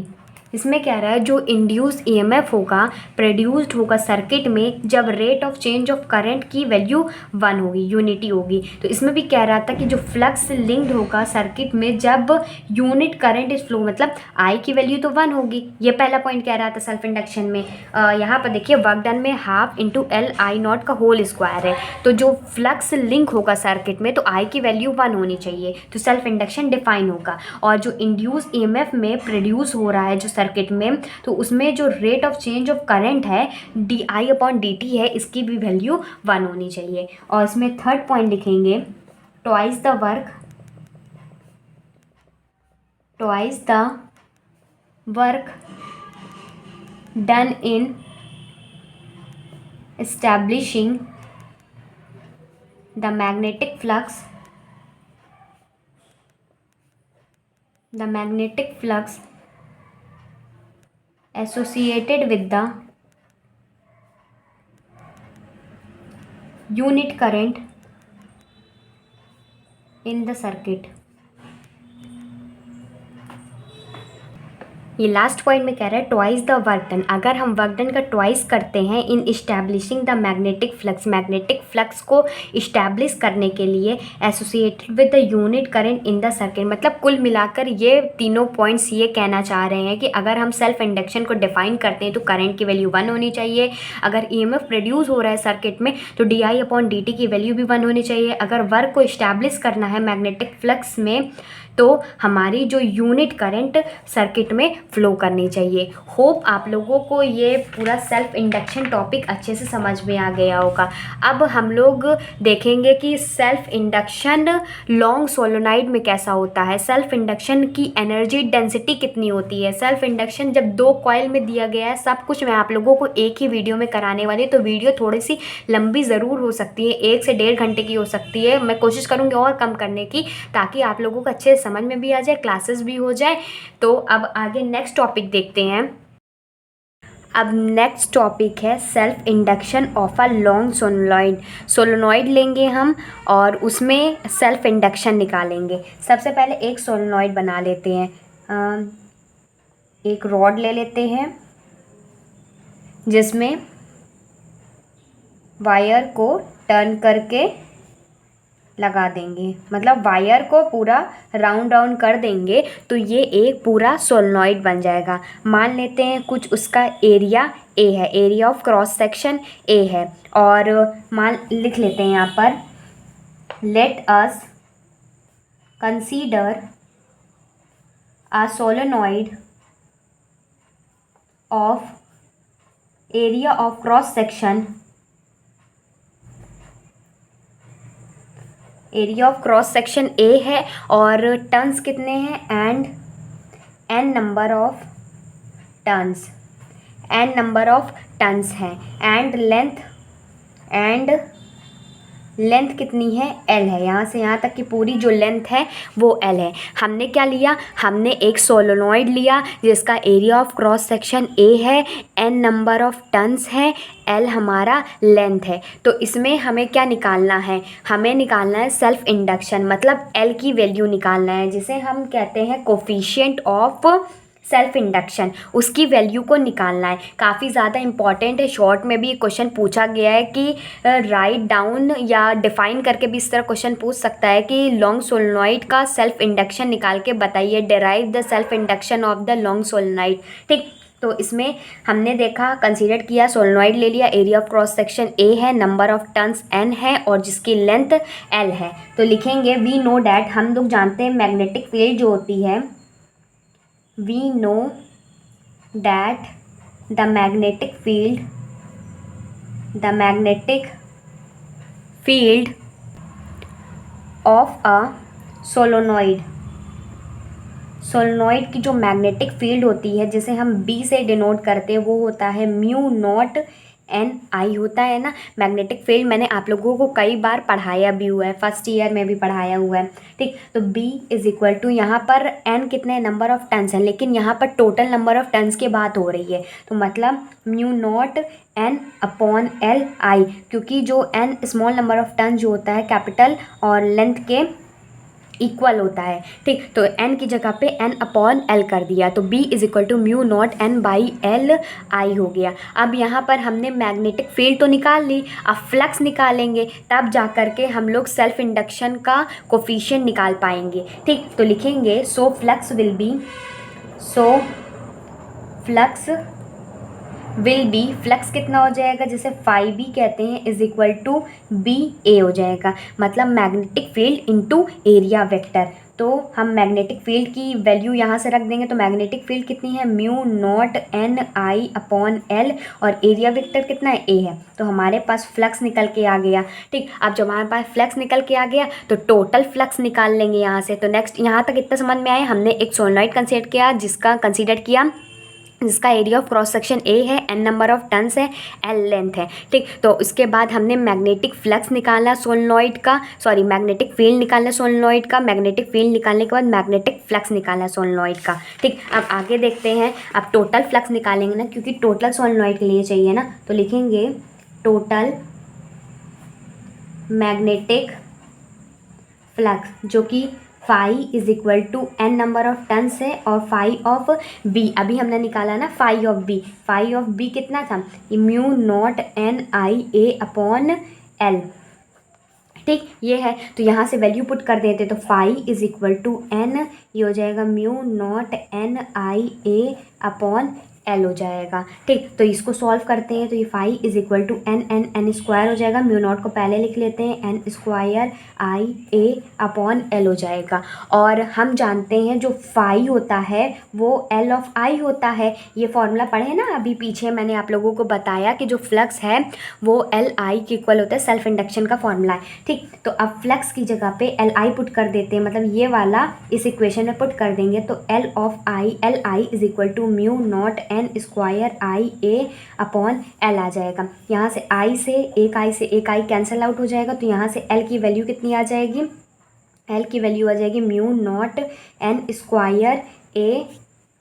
इसमें क्या रहा है जो इंड्यूस्ड ईएमएफ होगा प्रोड्यूस्ड होगा सर्किट में जब rate of change of current की वैल्यू 1 होगी, यूनिटी होगी। तो इसमें भी कह रहा था कि जो फ्लक्स लिंक्ड होगा सर्किट में जब यूनिट करंट इज फ्लो, मतलब आई की वैल्यू तो 1 होगी। ये पहला पॉइंट कह रहा था सेल्फ इंडक्शन में। यहाँ पर देखिए वर्क डन में half into L I naught का होल स्क्वायर है, तो जो फ्लक्स लिंक होगा सर्किट में तो आई की वैल्यू 1 होनी चाहिए, तो सेल्फ इंडक्शन डिफाइन होगा। और जो इंड्यूस ईएमएफ में प्रोड्यूस हो रहा है जो सर्किट में, तो उसमें जो rate of change of current है di/dt है, इसकी भी वैल्यू 1 होनी चाहिए। और इसमें थर्ड पॉइंट लिखेंगे twice the work done in establishing the magnetic flux associated with the unit current in the circuit। ये लास्ट पॉइंट में कह रहा है ट्वाइस द वर्क डन। अगर हम वर्क डन का ट्वाइस करते हैं इन इस्टेब्लिशिंग द मैग्नेटिक फ्लक्स को इस्टेब्लिश करने के लिए associated with the unit current in the circuit, मतलब कुल मिलाकर ये तीनों पॉइंट्स ये कहना चाह रहे हैं कि अगर हम सेल्फ इंडक्शन को डिफाइन करते हैं तो करंट की वैल्यू 1 होनी चाहिए। अगर ईएमएफ प्रोड्यूस हो रहा है सर्किट में तो di/dt की वैल्यू भी 1 होनी चाहिए। अगर वर्क को इस्टेब्लिश करना है मैग्नेटिक फ्लक्स में तो हमारी जो यूनिट करंट सर्किट में फ़्लो करनी चाहिए। होप आप लोगों को ये पूरा सेल्फ इंडक्शन टॉपिक अच्छे से समझ में आ गया होगा। अब हम लोग देखेंगे कि सेल्फ इंडक्शन लॉन्ग सोलोनाइड में कैसा होता है, सेल्फ इंडक्शन की एनर्जी डेंसिटी कितनी होती है। सेल्फ इंडक्शन जब 2 कॉइल में दिया गया है, सब कुछ मैं आप लोगों को एक ही वीडियो में कराने वाली, तो वीडियो थोड़ी सी लंबी ज़रूर हो सकती है, 1 से 1.5 घंटे की हो सकती है। मैं कोशिश करूँगी और कम करने की, ताकि आप लोगों को अच्छे समझ में भी आ जाए, क्लासेस भी हो जाए। तो अब आगे नेक्स्ट टॉपिक देखते हैं। अब नेक्स्ट टॉपिक है self induction of a long solenoid लेंगे हम और उसमें सेल्फ इंडक्शन निकालेंगे। सबसे पहले एक सोलोनॉइड बना लेते हैं, एक रॉड ले लेते हैं जिसमें वायर को टर्न करके लगा देंगे, मतलब वायर को पूरा राउंड कर देंगे तो ये एक पूरा सोलोनॉइड बन जाएगा। मान लेते हैं कुछ उसका एरिया ए है, area of cross section A है, और मान लिख लेते हैं यहाँ पर let us consider a solenoid of area of cross section area of cross section A है और टर्न्स कितने हैं and n number of turns हैं एंड लेंथ कितनी है l है। यहाँ से यहाँ तक की पूरी जो लेंथ है वो l है। हमने क्या लिया, हमने एक सोलोनॉइड लिया जिसका area of cross section a है, n नंबर ऑफ टर्न्स है, l हमारा लेंथ है। तो इसमें हमें क्या निकालना है, हमें निकालना है सेल्फ इंडक्शन, मतलब l की वैल्यू निकालना है, जिसे हम कहते हैं कोफिशिएंट ऑफ सेल्फ इंडक्शन, उसकी वैल्यू को निकालना है। काफ़ी ज़्यादा इंपॉर्टेंट है, शॉर्ट में भी क्वेश्चन पूछा गया है कि राइट डाउन या डिफाइन करके भी इस तरह क्वेश्चन पूछ सकता है कि लॉन्ग सोलोनॉइड का सेल्फ इंडक्शन निकाल के बताइए, derive the self induction of the long solenoid. ठीक, तो इसमें हमने देखा, कंसीडर किया, सोलोनॉइड ले लिया, area of cross section A है, नंबर ऑफ टर्न्स n है और जिसकी लेंथ l है। तो लिखेंगे वी नो डैट, हम लोग जानते हैं मैग्नेटिक फील्ड जो होती है, we know that the magnetic field of a solenoid की जो मैग्नेटिक फील्ड होती है, जिसे हम B से डिनोट करते हैं, वो होता है म्यू नॉट NI होता है ना। मैग्नेटिक फील्ड मैंने आप लोगों को कई बार पढ़ाया भी हुआ है, फर्स्ट ईयर में भी पढ़ाया हुआ है। ठीक, तो B इज़ इक्वल टू, यहाँ पर N कितने नंबर ऑफ टर्न्स हैं, लेकिन यहाँ पर टोटल नंबर ऑफ टर्न्स की बात हो रही है, तो मतलब म्यू नॉट N/Li, क्योंकि जो N small number of turn जो होता है कैपिटल और लेंथ के इक्वल होता है। ठीक, तो n की जगह पे N/L कर दिया, तो B is equal to mu naught N/Li हो गया। अब यहाँ पर हमने मैग्नेटिक फील्ड तो निकाल ली, अब फ्लक्स निकालेंगे, तब जा कर के हम लोग सेल्फ इंडक्शन का कोफिशिएंट निकाल पाएंगे। ठीक, तो लिखेंगे फ्लक्स विल बी फ्लक्स कितना हो जाएगा, जिसे फाई बी कहते हैं, इज इक्वल टू बी ए हो जाएगा, मतलब magnetic field into area vector. तो हम मैग्नेटिक फील्ड की वैल्यू यहाँ से रख देंगे। तो मैग्नेटिक फील्ड कितनी है, म्यू नॉट एन आई अपॉन एल, और एरिया वेक्टर कितना है, ए है। तो हमारे पास फ्लक्स निकल के आ गया। ठीक, अब जब हमारे पास फ्लक्स निकल के आ गया तो टोटल फ्लक्स निकाल लेंगे यहाँ से। तो नेक्स्ट यहाँ तक इतना समझ में आया। हमने एक सोलेनोइड कंसीडर किया जिसका area of cross section A है, एन नंबर ऑफ टर्न्स है, एल लेंथ है। ठीक, तो उसके बाद हमने मैग्नेटिक फ्लक्स निकाला सोलेनोइड का, सॉरी मैग्नेटिक फील्ड निकाला सोलेनोइड का। मैग्नेटिक फील्ड निकालने के बाद मैग्नेटिक फ्लक्स निकाला सोलेनोइड का। ठीक, अब आगे देखते हैं। अब टोटल फ्लक्स निकालेंगे ना, क्योंकि टोटल सोलेनोइड के लिए चाहिए ना, तो लिखेंगे टोटल मैग्नेटिक फ्लक्स जो कि phi is equal to N number of turns है और फाई ऑफ बी अभी हमने निकाला ना, phi of B. Phi of B कितना था, mu naught N I A upon L. ठीक, ये है। तो यहाँ से वैल्यू पुट कर देते, तो phi is equal to N, ये हो जाएगा mu naught N I A upon L हो जाएगा। ठीक, तो इसको सॉल्व करते हैं। तो ये phi is equal to N N N square हो जाएगा। म्यू नॉट को पहले लिख लेते हैं, N square I A upon L हो जाएगा। और हम जानते हैं जो फाई होता है वो एल ऑफ आई होता है। ये फॉर्मूला पढ़े ना अभी पीछे, मैंने आप लोगों को बताया कि जो फ्लक्स है वो एल आई के इक्वल होता है, सेल्फ इंडक्शन का फॉर्मूला है। ठीक, तो अब फ्लक्स की जगह पे एल आई पुट कर देते हैं, मतलब ये वाला इस इक्वेशन में पुट कर देंगे। तो L I is equal to mu naught N square I A upon L आ जाएगा। यहाँ से आई से एक आई कैंसिल आउट हो जाएगा। तो यहाँ से एल की वैल्यू कितनी आ जाएगी, एल की वैल्यू आ जाएगी mu naught N square A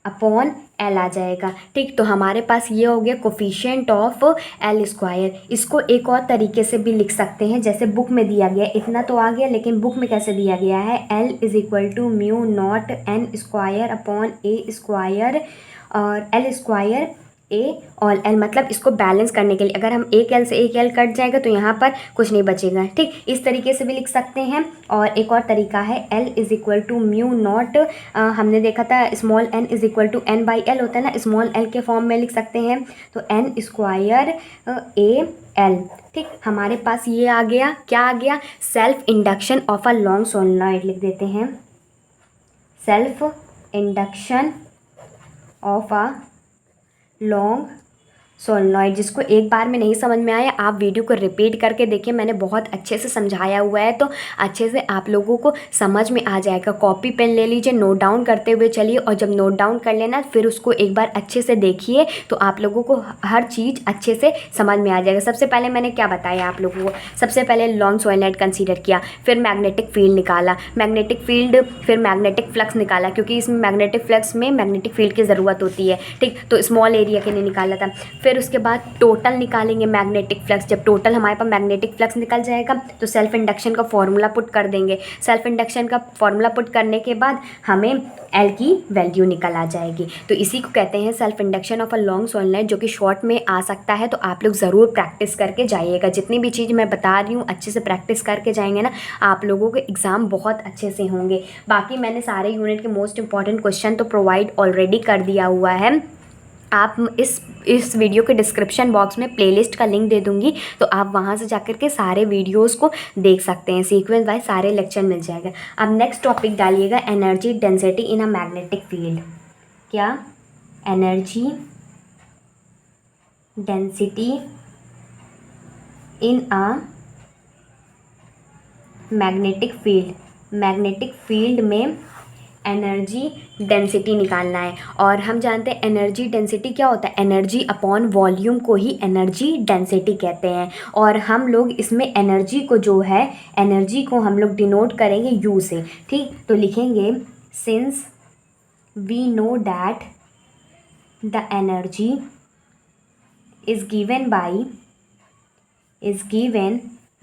upon L आ जाएगा। ठीक, तो हमारे पास ये हो गया कोफिशिएंट ऑफ एल स्क्वायर। इसको एक और तरीके से भी लिख सकते हैं, जैसे बुक में दिया गया, इतना तो आ गया, लेकिन बुक में कैसे दिया गया है, L is equal to mu naught N square upon A square, और एल स्क्वायर ए और एल, मतलब इसको बैलेंस करने के लिए अगर हम एक एल से एक एल कट जाएगा तो यहाँ पर कुछ नहीं बचेगा। ठीक, इस तरीके से भी लिख सकते हैं। और एक और तरीका है, L is equal to mu naught, हमने देखा था small N is equal to N by L होता है ना, स्मॉल एल के फॉर्म में लिख सकते हैं। तो एन स्क्वायर ए एल। ठीक, हमारे पास ये आ गया, क्या आ गया, self induction of a long solenoid लिख देते हैं, self induction of a long solenoid. जिसको एक बार में नहीं समझ में आया आप वीडियो को रिपीट करके देखिए, मैंने बहुत अच्छे से समझाया हुआ है, तो अच्छे से आप लोगों को समझ में आ जाएगा। कॉपी पेन ले लीजिए, नोट डाउन करते हुए चलिए, और जब नोट डाउन कर लेना फिर उसको एक बार अच्छे से देखिए, तो आप लोगों को हर चीज़ अच्छे से समझ में आ जाएगा। सबसे पहले मैंने क्या बताया आप लोगों को, सबसे पहले लॉन्ग सोलेनोइड कंसीडर किया, फिर मैग्नेटिक फील्ड निकाला, मैग्नेटिक फील्ड, फिर मैग्नेटिक फ्लक्स निकाला, क्योंकि इसमें मैग्नेटिक फ्लक्स में मैग्नेटिक फील्ड की ज़रूरत होती है। ठीक, तो स्मॉल एरिया के लिए निकाला था। फिर उसके बाद टोटल निकालेंगे मैग्नेटिक फ्लक्स। जब टोटल हमारे पास मैग्नेटिक फ्लक्स निकल जाएगा तो सेल्फ इंडक्शन का फॉर्मूला पुट कर देंगे। सेल्फ इंडक्शन का फॉर्मूला पुट करने के बाद हमें एल की वैल्यू निकल आ जाएगी। तो इसी को कहते हैं self induction of a long solenoid, जो कि शॉर्ट में आ सकता है। तो आप लोग ज़रूर प्रैक्टिस करके जाइएगा, जितनी भी चीज़ मैं बता रही हूँ अच्छे से प्रैक्टिस करके जाएंगे ना, आप लोगों के एग्ज़ाम बहुत अच्छे से होंगे। बाकी मैंने सारे यूनिट के मोस्ट इंपॉर्टेंट क्वेश्चन तो प्रोवाइड ऑलरेडी कर दिया हुआ है। आप इस वीडियो के डिस्क्रिप्शन बॉक्स में प्लेलिस्ट का लिंक दे दूँगी, तो आप वहाँ से जाकर के सारे वीडियोस को देख सकते हैं, सीक्वेंस वाइज सारे लेक्चर मिल जाएगा। अब नेक्स्ट टॉपिक डालिएगा, energy density in a magnetic field. क्या, energy density in a magnetic field. Magnetic field में एनर्जी डेंसिटी निकालना है। और हम जानते हैं एनर्जी डेंसिटी क्या होता है, एनर्जी अपॉन वॉल्यूम को ही एनर्जी डेंसिटी कहते हैं। और हम लोग इसमें एनर्जी को जो है, एनर्जी को हम लोग डिनोट करेंगे यू से। ठीक, तो लिखेंगे since we know that the energy is given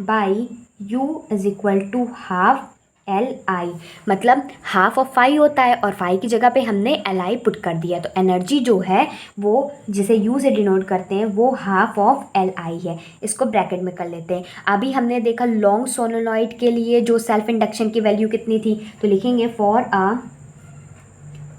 by U is equal to half L I, मतलब हाफ ऑफ फाई होता है और फाई की जगह पे हमने एल आई पुट कर दिया। तो एनर्जी जो है वो जिसे यू से डिनोट करते हैं वो हाफ ऑफ एल आई है। इसको ब्रैकेट में कर लेते हैं। अभी हमने देखा लॉन्ग सोलेनोइड के लिए जो सेल्फ इंडक्शन की वैल्यू कितनी थी, तो लिखेंगे फॉर अ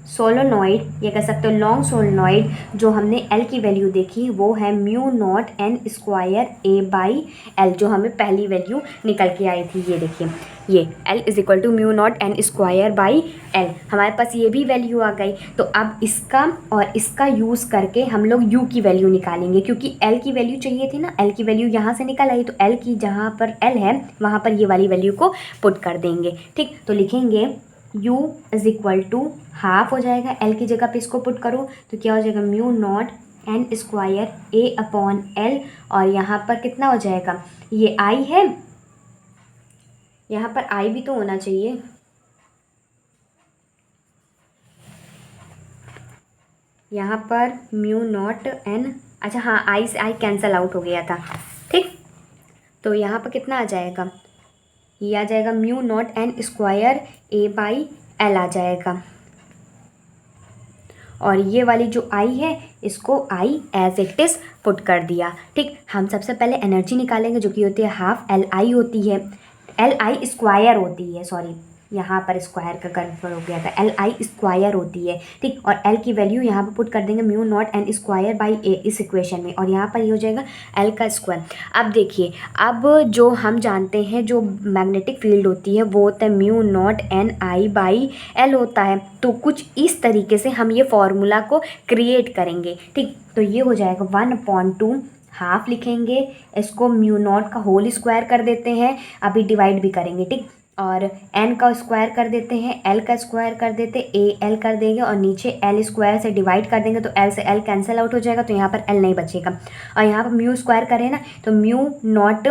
सोलोनॉइड, ये कह सकते हो लॉन्ग सोलोनॉइड, जो हमने एल की वैल्यू देखी वो है mu naught N square A by L, जो हमें पहली वैल्यू निकल के आई थी। ये देखिए, ये L is equal to mu naught N square by L, हमारे पास ये भी वैल्यू आ गई। तो अब इसका और इसका यूज़ करके हम लोग यू की वैल्यू निकालेंगे, क्योंकि एल की वैल्यू चाहिए थी ना, एल की वैल्यू यहाँ से निकल आई, तो एल की जहाँ पर एल है वहाँ पर ये वाली वैल्यू को पुट कर देंगे। ठीक, तो लिखेंगे u is equal to half हो जाएगा, l की जगह पे इसको पुट करो तो क्या हो जाएगा mu naught N square a upon L, और यहाँ पर कितना हो जाएगा, ये i है, यहाँ पर i भी तो होना चाहिए, यहाँ पर म्यू नॉट एन, अच्छा हाँ i से i कैंसल आउट हो गया था। ठीक, तो यहाँ पर कितना आ जाएगा, ये आ जाएगा mu naught N square A by L आ जाएगा, और ये वाली जो आई है इसको I as it is put कर दिया। ठीक, हम सबसे पहले एनर्जी निकालेंगे जो कि होती है हाफ एल आई होती है, एल आई स्क्वायर होती है, सॉरी यहाँ पर स्क्वायर का कन्फर्म हो गया था, एल आई स्क्वायर होती है। ठीक, और एल की वैल्यू यहाँ पर पुट कर देंगे mu naught N square by A इस इक्वेशन में, और यहाँ पर ये हो जाएगा एल का स्क्वायर। अब देखिए, अब जो हम जानते हैं जो मैग्नेटिक फील्ड होती है वो होता है mu naught N I by L होता है, तो कुछ इस तरीके से हम ये फॉर्मूला को क्रिएट करेंगे। ठीक, तो ये हो जाएगा 1/2 हाफ लिखेंगे, इसको म्यू नॉट का होल स्क्वायर कर देते हैं, अभी डिवाइड भी करेंगे। ठीक, और n का स्क्वायर कर देते हैं, l का स्क्वायर कर देते, ए एल कर देंगे, और नीचे l स्क्वायर से डिवाइड कर देंगे तो l से l कैंसिल आउट हो जाएगा, तो यहाँ पर l नहीं बचेगा, और यहाँ पर म्यू स्क्वायर करें ना तो म्यू नॉट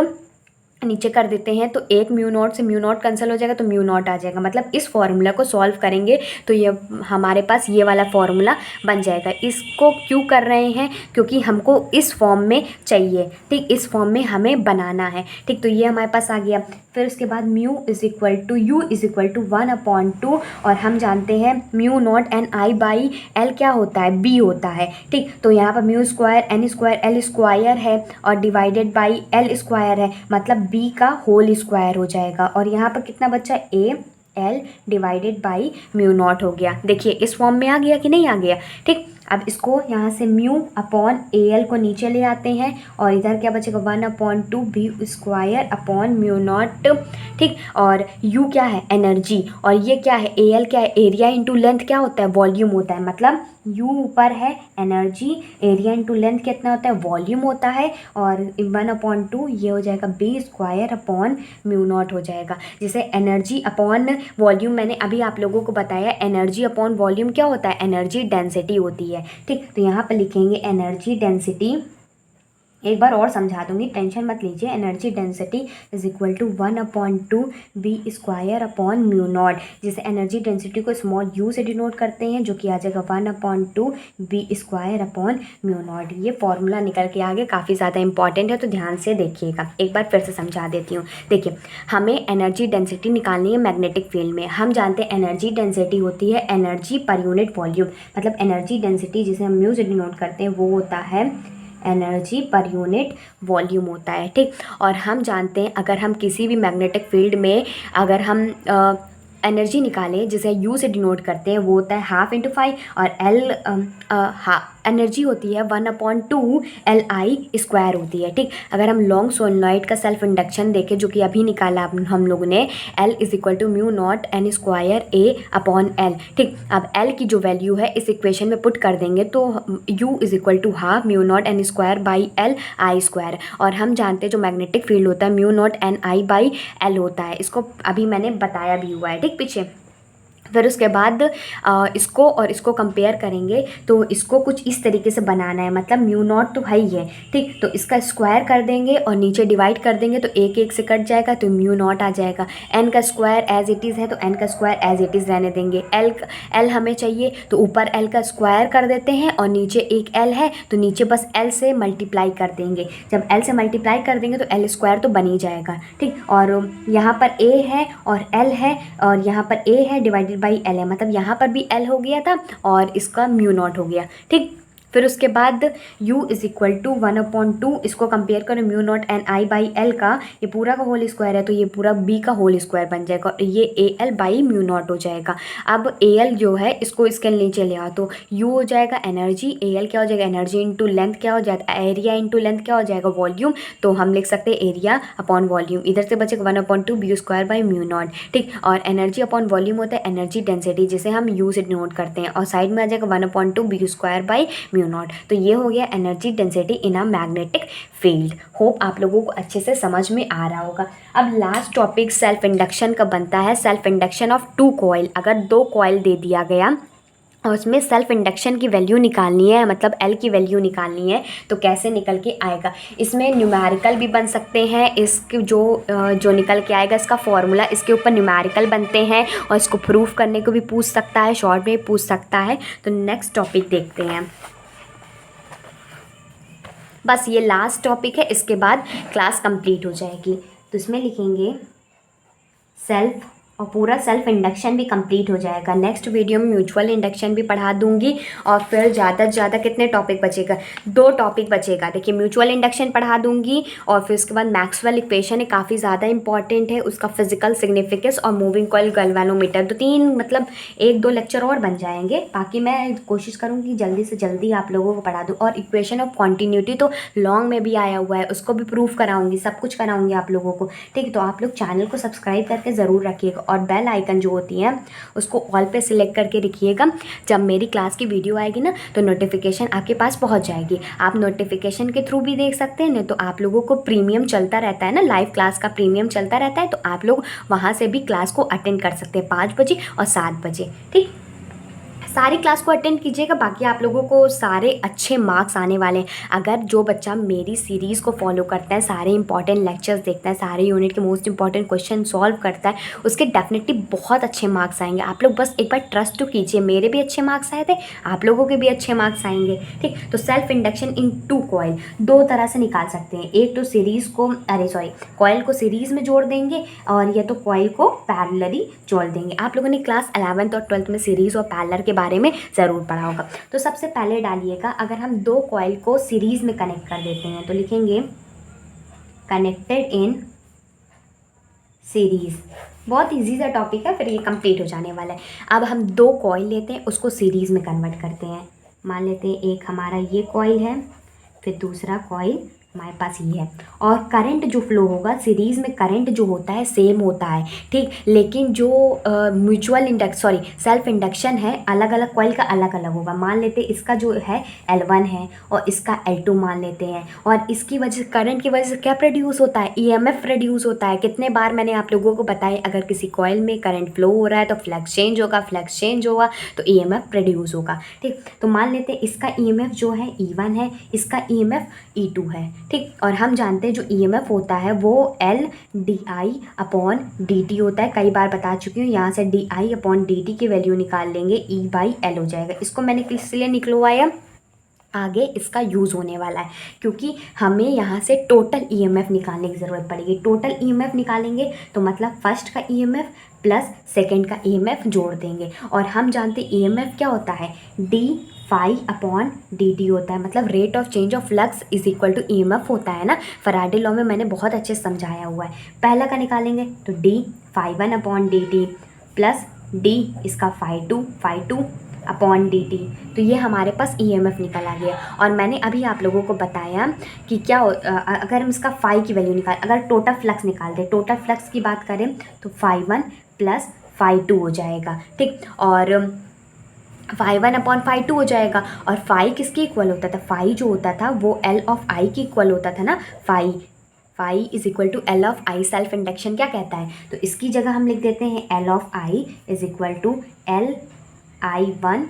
नीचे कर देते हैं, तो एक म्यू नॉट से म्यू नॉट कैंसिल हो जाएगा तो म्यू नॉट आ जाएगा। मतलब इस फॉर्मूला को सॉल्व करेंगे तो ये हमारे पास ये वाला फॉर्मूला बन जाएगा। इसको क्यों कर रहे हैं, क्योंकि हमको इस फॉर्म में चाहिए। ठीक, इस फॉर्म में हमें बनाना है। ठीक, तो ये हमारे पास आ गया। फिर उसके बाद mu is equal to U is equal to 1/2, और हम जानते हैं mu naught N I by L क्या होता है, बी होता है। ठीक, तो यहाँ पर mu square N square L square है और डिवाइडेड बाई एल स्क्वायर है, मतलब बी का होल स्क्वायर हो जाएगा, और यहाँ पर कितना बचा, A L divided by mu naught हो गया। देखिए इस फॉर्म में आ गया कि नहीं आ गया। ठीक, अब इसको यहाँ से म्यू अपॉन ए एल को नीचे ले आते हैं, और इधर क्या बचेगा 1/2 B square upon mu naught. ठीक, और यू क्या है, एनर्जी, और ये क्या है, ए एल क्या है, एरिया इंटू लेंथ क्या होता है, वॉल्यूम होता है। मतलब यू ऊपर है एनर्जी, एरिया इंटू लेंथ कितना होता है, वॉल्यूम होता है, और 1/2 ये हो जाएगा B square upon mu naught हो जाएगा, जिसे एनर्जी अपॉन वॉल्यूम मैंने अभी आप लोगों को बताया, एनर्जी अपॉन वॉल्यूम क्या होता है, एनर्जी डेंसिटी होती है। ठीक, तो यहाँ पर लिखेंगे एनर्जी डेंसिटी, एक बार और समझा दूंगी, टेंशन मत लीजिए। Energy density is equal to 1/2 B square upon mu naught, जिसे एनर्जी डेंसिटी को स्मॉल यू से डिनोट करते हैं, जो कि आ जाएगा 1/2 B square upon mu naught. ये फॉर्मूला निकल के आगे काफ़ी ज़्यादा इंपॉर्टेंट है, तो ध्यान से देखिएगा। एक बार फिर से समझा देती हूँ। देखिए, हमें एनर्जी डेंसिटी निकालनी है मैग्नेटिक फील्ड में। हम जानते हैं एनर्जी डेंसिटी होती है एनर्जी पर यूनिट वॉल्यूम, मतलब एनर्जी डेंसिटी जिसे हम म्यू से डिनोट करते हैं वो होता है एनर्जी पर यूनिट वॉल्यूम होता है। ठीक, और हम जानते हैं अगर हम किसी भी मैग्नेटिक फील्ड में अगर हम एनर्जी निकालें जिसे यू से डिनोट करते हैं वो होता है 1/2 और एल एनर्जी होती है 1/2 एल आई स्क्वायर होती है। ठीक, अगर हम लॉन्ग सोलेनॉइड का सेल्फ इंडक्शन देखें जो कि अभी निकाला हम लोगों ने, L is equal to mu naught N square A upon L. ठीक, अब एल की जो वैल्यू है इस इक्वेशन में पुट कर देंगे तो U is equal to half mu naught N square by L I square, और हम जानते हैं जो मैग्नेटिक फील्ड होता है mu naught N I by L होता है। इसको अभी मैंने बताया भी हुआ है ठीक पीछे। फिर उसके बाद इसको और इसको कंपेयर करेंगे तो इसको कुछ इस तरीके से बनाना है, मतलब म्यू नॉट तो है ही है। ठीक, तो इसका स्क्वायर कर देंगे और नीचे डिवाइड कर देंगे तो एक एक से कट जाएगा तो म्यू नॉट आ जाएगा। एन का स्क्वायर एज इट इज़ है तो एन का स्क्वायर एज इट इज़ रहने देंगे। एल हमें चाहिए तो ऊपर एल का स्क्वायर कर देते हैं और नीचे एक एल है तो नीचे बस एल से मल्टीप्लाई कर देंगे। जब एल से मल्टीप्लाई कर देंगे तो एल स्क्वायर तो बन ही जाएगा। ठीक, और यहाँ पर ए है और एल है और यहाँ पर ए है डिवाइडेड बाई एल है, मतलब यहाँ पर भी एल हो गया था और इसका म्यू नॉट हो गया। ठीक, फिर उसके बाद u इज इक्वल टू 1/2, इसको कंपेयर करो mu naught N I by L का, ये पूरा का होल स्क्वायर है तो ये पूरा b का होल स्क्वायर बन जाएगा और ये A L by mu naught हो जाएगा। अब ए एल जो है इसको इसके नीचे ले आओ तो u हो जाएगा एनर्जी, ए एल क्या हो जाएगा एनर्जी इंटू लेंथ क्या हो जाएगा एरिया इंटू लेंथ क्या हो जाएगा वॉल्यूम, तो हम लिख सकते हैं एरिया अपॉन वॉल्यूम, इधर से बचेगा 1/2 B square by mu naught. ठीक, और एनर्जी अपॉन वॉल्यूम होता है एनर्जी डेंसिटी जिसे हम u से डिनोट करते हैं और साइड में आ जाएगा 1/2 B square by mu naught. तो ये हो गया energy density in a magnetic field. Hope आप लोगों को अच्छे से समझ में आ रहा होगा। अब लास्ट टॉपिक सेल्फ इंडक्शन का बनता है, सेल्फ इंडक्शन ऑफ 2 कॉइल। अगर 2 कॉइल दे दिया गया और उसमें सेल्फ इंडक्शन की वैल्यू निकालनी है, मतलब L की वैल्यू निकालनी है, तो कैसे निकल के आएगा। इसमें न्यूमेरिकल भी बन सकते हैं, इसके जो निकल के आएगा इसका फॉर्मूला इसके ऊपर न्यूमेरिकल बनते हैं और इसको प्रूफ करने को भी पूछ सकता है, शॉर्ट में पूछ सकता है। तो नेक्स्ट टॉपिक देखते हैं। बस ये लास्ट टॉपिक है, इसके बाद क्लास कंप्लीट हो जाएगी। तो इसमें लिखेंगे सेल्फ और पूरा सेल्फ इंडक्शन भी कंप्लीट हो जाएगा। नेक्स्ट वीडियो में म्यूचुअल इंडक्शन भी पढ़ा दूंगी और फिर ज़्यादा से ज़्यादा कितने टॉपिक बचेगा, 2 टॉपिक बचेगा। देखिए म्यूचुअल इंडक्शन पढ़ा दूंगी और फिर उसके बाद मैक्सवेल इक्वेशन है, काफ़ी ज़्यादा इंपॉर्टेंट है, उसका फिजिकल सिग्निफिकेंस और मूविंग कॉइल गैल्वेनोमीटर। तो 3 मतलब 1-2 लेक्चर और बन जाएंगे। बाकी मैं कोशिश करूँगी जल्दी से जल्दी आप लोगों को पढ़ा दूँ। और इक्वेशन ऑफ कॉन्टीन्यूटी तो लॉन्ग में भी आया हुआ है, उसको भी प्रूफ कराऊँगी, सब कुछ कराऊँगी आप लोगों को। ठीक है, तो आप लोग चैनल को सब्सक्राइब करके ज़रूर रखिएगा और बेल आइकन जो होती है उसको ऑल पे सिलेक्ट करके रखिएगा। जब मेरी क्लास की वीडियो आएगी ना तो नोटिफिकेशन आपके पास पहुंच जाएगी। आप नोटिफिकेशन के थ्रू भी देख सकते हैं, नहीं तो आप लोगों को प्रीमियम चलता रहता है ना, लाइव क्लास का प्रीमियम चलता रहता है, तो आप लोग वहां से भी क्लास को अटेंड कर सकते हैं 5 बजे और 7 बजे। ठीक, सारी क्लास को अटेंड कीजिएगा। बाकी आप लोगों को सारे अच्छे मार्क्स आने वाले हैं। अगर जो बच्चा मेरी सीरीज़ को फॉलो करता है, सारे इंपॉर्टेंट लेक्चर्स देखता है, सारे यूनिट के मोस्ट इंपॉर्टेंट क्वेश्चन सॉल्व करता है, उसके डेफिनेटली बहुत अच्छे मार्क्स आएंगे। आप लोग बस एक बार ट्रस्ट तो कीजिए, मेरे भी अच्छे मार्क्स आए थे, आप लोगों के भी अच्छे मार्क्स आएंगे। ठीक, तो सेल्फ इंडक्शन इन 2 कॉइल 2 तरह से निकाल सकते हैं। एक तो सीरीज़ को कॉइल को सीरीज़ में जोड़ देंगे और या तो कॉइल को पैरेलली जोड़ देंगे। आप लोगों ने क्लास 11th और 12th में सीरीज़ और पैरेलल के बारे में ज़रूर पढ़ा होगा। तो सबसे पहले डालिएगा, अगर हम 2 कॉइल को सीरीज़ में कनेक्ट कर देते हैं तो लिखेंगे कनेक्टेड इन सीरीज़। बहुत इजी सा टॉपिक है, फिर ये कंप्लीट हो जाने वाला है। अब हम 2 कॉइल लेते हैं, उसको सीरीज़ में कन्वर्ट करते हैं। मान लेते हैं एक हमारा ये कॉइल है, फिर दूसरा कॉइल हमारे पास ये है, और करंट जो फ्लो होगा सीरीज़ में, करंट जो होता है सेम होता है। ठीक, लेकिन जो सेल्फ इंडक्शन है, अलग अलग कॉइल का अलग अलग होगा। मान लेते हैं इसका जो है L1 है और इसका L2 मान लेते हैं, और इसकी वजह से, करंट की वजह से क्या प्रोड्यूस होता है, EMF प्रोड्यूस होता है। कितने बार मैंने आप लोगों को बताया, अगर किसी कॉइल में करंट फ्लो हो रहा है तो फ्लक्स चेंज होगा, फ्लक्स चेंज होगा तो EMF प्रोड्यूस होगा। ठीक, तो मान लेते हैं इसका EMF जो है E1 है, इसका EMF E2 है। ठीक, और हम जानते हैं जो EMF होता है वो LdI/dt होता है। कई बार बता चुकी हूँ, यहाँ से dI/dt की वैल्यू निकाल लेंगे, E/L हो जाएगा। इसको मैंने किस लिए निकलवाया, आगे इसका यूज़ होने वाला है, क्योंकि हमें यहाँ से टोटल EMF निकालने की ज़रूरत पड़ेगी। टोटल EMF निकालेंगे तो मतलब फर्स्ट का EMF प्लस सेकंड का EMF जोड़ देंगे, और हम जानते हैं EMF क्या होता है, dφ/dt होता है, मतलब rate of change of flux is equal to EMF होता है ना। फैराडे लॉ में मैंने बहुत अच्छे से समझाया हुआ है। पहला का निकालेंगे तो dφ1/dt प्लस d इसका φ2/dt, तो ये हमारे पास EMF निकल आ गया। और मैंने अभी आप लोगों को बताया कि क्या अगर हम इसका फाई की वैल्यू अगर टोटल फ्लक्स निकाल दें, टोटल फ्लक्स की बात करें तो φ1 प्लस φ2 हो जाएगा। ठीक, और φ1/φ2 हो जाएगा। और फाई किसके इक्वल होता था, फाई जो होता था वो L/I के इक्वल होता था ना। Phi is equal to L/I। Self induction क्या कहता है, तो इसकी जगह हम लिख देते हैं L/I is equal to L1I1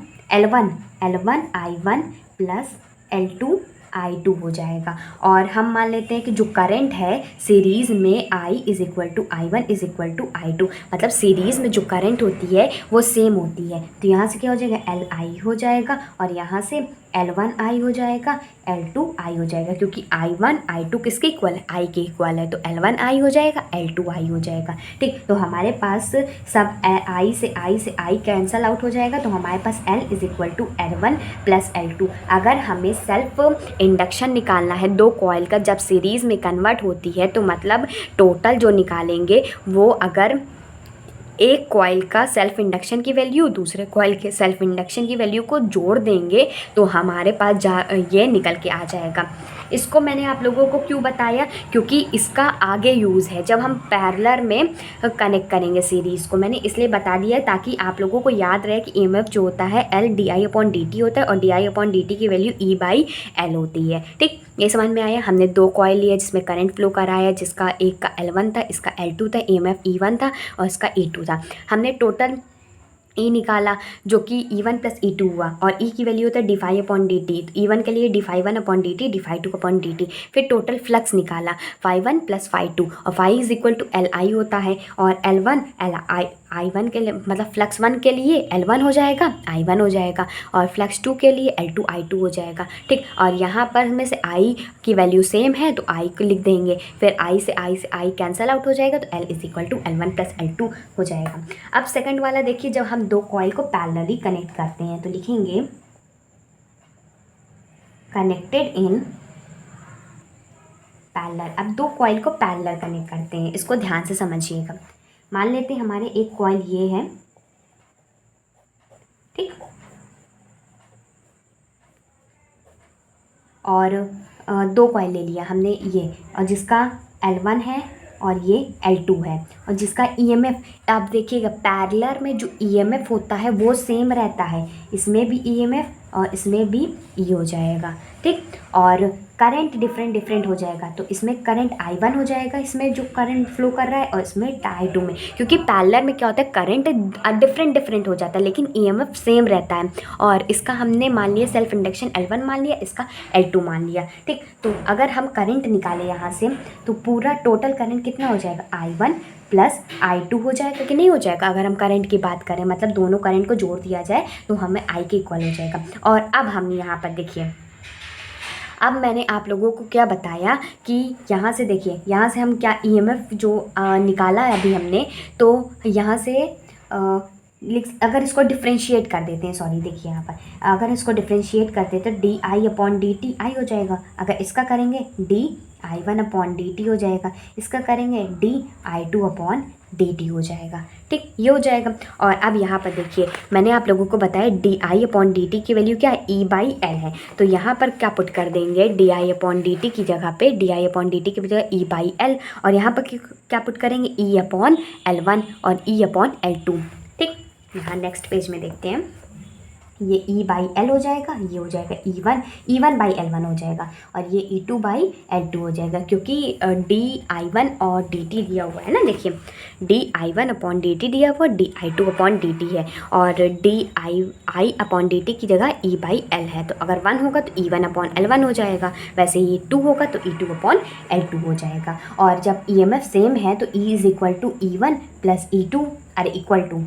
plus L2I2 हो जाएगा। और हम मान लेते हैं कि जो करंट है सीरीज़ में I is equal to I1 is equal to I2, मतलब सीरीज़ में जो करंट होती है वो सेम होती है। तो यहाँ से क्या हो जाएगा, LI हो जाएगा और यहाँ से L1I हो जाएगा, L2I हो जाएगा, क्योंकि I1 I2 किसके इक्वल है, I के इक्वल है, तो L1I हो जाएगा, L2I हो जाएगा। ठीक, तो हमारे पास सब I से I कैंसल आउट हो जाएगा, तो हमारे पास L is equal to L1 plus L2। अगर हमें सेल्फ इंडक्शन निकालना है दो कॉइल का जब सीरीज़ में कन्वर्ट होती है, तो मतलब टोटल जो निकालेंगे वो अगर एक कॉइल का सेल्फ इंडक्शन की वैल्यू दूसरे कॉइल के सेल्फ इंडक्शन की वैल्यू को जोड़ देंगे तो हमारे पास ये निकल के आ जाएगा। इसको मैंने आप लोगों को क्यों बताया, क्योंकि इसका आगे यूज़ है जब हम पैरेलल में कनेक्ट करेंगे सीरीज़ को, मैंने इसलिए बता दिया है ताकि आप लोगों को याद रहे कि EMF जो होता है L/di/dt होता है और di/dt की वैल्यू E/L होती है। ठीक, ये समझ में आया। हमने दो कॉइल लिए जिसमें करंट फ्लो कराया, जिसका एक का L1 था, इसका L2 था, EMF E1 था और इसका E2 था। हमने टोटल E निकाला जो कि E1 प्लस E2 हुआ, और E की वैल्यू होता है d∅/dt। E1 के लिए d∅1/dt, d∅2/dt। फिर टोटल फ्लक्स निकाला ∅1 प्लस ∅2, और ∅ इज इक्वल टू Li होता है, और L1 I1 के लिए मतलब फ्लक्स 1 के लिए L1 हो जाएगा, I1 हो जाएगा, और फ्लक्स 2 के लिए L2 I2 हो जाएगा। ठीक, और यहाँ पर में से I की वैल्यू सेम है तो I को लिख देंगे, फिर I से I कैंसल आउट हो जाएगा, तो L is equal to L1 plus L2 हो जाएगा। अब सेकंड वाला देखिए, जब हम दो कॉइल को पैरेलली कनेक्ट करते हैं तो लिखेंगे कनेक्टेड इन पैरेलल। अब दो कॉइल को पैरेलल कनेक्ट करते हैं, इसको ध्यान से समझिएगा। मान लेते हैं हमारे एक कॉइल ये है, ठीक, और दो कॉइल ले लिया हमने ये, और जिसका L1 है और ये L2 है, और जिसका EMF, आप देखिएगा पैरेलल में जो EMF होता है वो सेम रहता है, इसमें भी EMF और इसमें भी E हो जाएगा। ठीक, और करंट डिफरेंट हो जाएगा, तो इसमें करंट I1 हो जाएगा, इसमें जो करंट फ्लो कर रहा है, और इसमें I2 में, क्योंकि पैरेलल में क्या होता है करंट डिफरेंट हो जाता है लेकिन EMF सेम रहता है। और इसका हमने मान लिया सेल्फ इंडक्शन L1 मान लिया, इसका L2 मान लिया। ठीक, तो अगर हम करंट निकालें यहाँ से तो पूरा टोटल करंट कितना हो जाएगा, I1 प्लस I2 हो जाएगा कि नहीं हो जाएगा। अगर हम करंट की बात करें मतलब दोनों करंट को जोड़ दिया जाए तो हमें I के इक्वल हो जाएगा। और अब हम यहाँ पर देखिए, अब मैंने आप लोगों को क्या बताया कि यहाँ से देखिए, यहाँ से हम क्या EMF जो निकाला है अभी हमने, तो यहाँ से अगर इसको डिफ्रेंशिएट कर देते हैं, सॉरी देखिए यहाँ पर अगर इसको डिफ्रेंशिएट करते हैं तो di/dt I हो जाएगा। अगर इसका करेंगे di1/dt हो जाएगा, इसका करेंगे di2/dt हो जाएगा। ठीक, ये हो जाएगा। और अब यहाँ पर देखिए मैंने आप लोगों को बताया di/dt की वैल्यू क्या है, E/L है, तो यहाँ पर क्या पुट कर देंगे di/dt की जगह पे di/dt की जगह E/L, और यहाँ पर क्या पुट करेंगे E/L1 और E/L2। ठीक, यहाँ नेक्स्ट पेज में देखते हैं, ये E/L हो जाएगा, ये हो जाएगा E1/L1 हो जाएगा, और ये E2/L2 हो जाएगा, क्योंकि di1 और dt दिया हुआ है ना। देखिए di1/dt दिया हुआ, di2/dt है, और di/dt की जगह E/L है, तो अगर 1 होगा तो E1/L1 हो जाएगा, वैसे ही 2 होगा तो E2/L2 हो जाएगा। और जब EMF सेम है तो E is equal to E1 plus E2, अरे इक्वल टू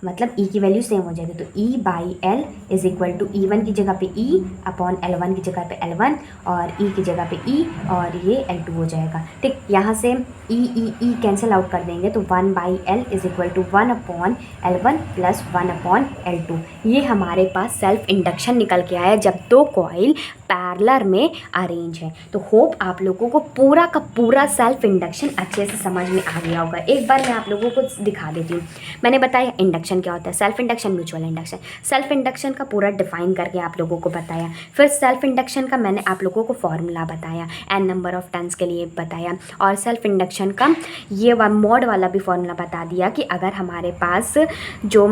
मतलब E की वैल्यू सेम हो जाएगी, तो E/L is equal to E1 की जगह पे E/L1 की जगह पे L1 और E की जगह पे E और ये L2 हो जाएगा। ठीक, यहाँ से E कैंसिल आउट कर देंगे तो 1/L is equal to 1/L1 plus 1/L2। ये हमारे पास सेल्फ इंडक्शन निकल के आया जब दो कॉइल पैरेलल में अरेंज है। तो होप आप लोगों को पूरा का पूरा सेल्फ इंडक्शन अच्छे से समझ में आ गया होगा। एक बार मैं आप लोगों को दिखा देती हूँ। मैंने बताया इंडक्शन क्या होता है, self induction, mutual induction. Self induction का पूरा डिफाइन करके आप लोगों को बताया, फिर सेल्फ इंडक्शन का मैंने आप लोगों को फॉर्मूला बताया, n नंबर ऑफ टर्न्स के लिए बताया, और सेल्फ इंडक्शन का ये मोड वाला भी फॉर्मूला बता दिया कि अगर हमारे पास जो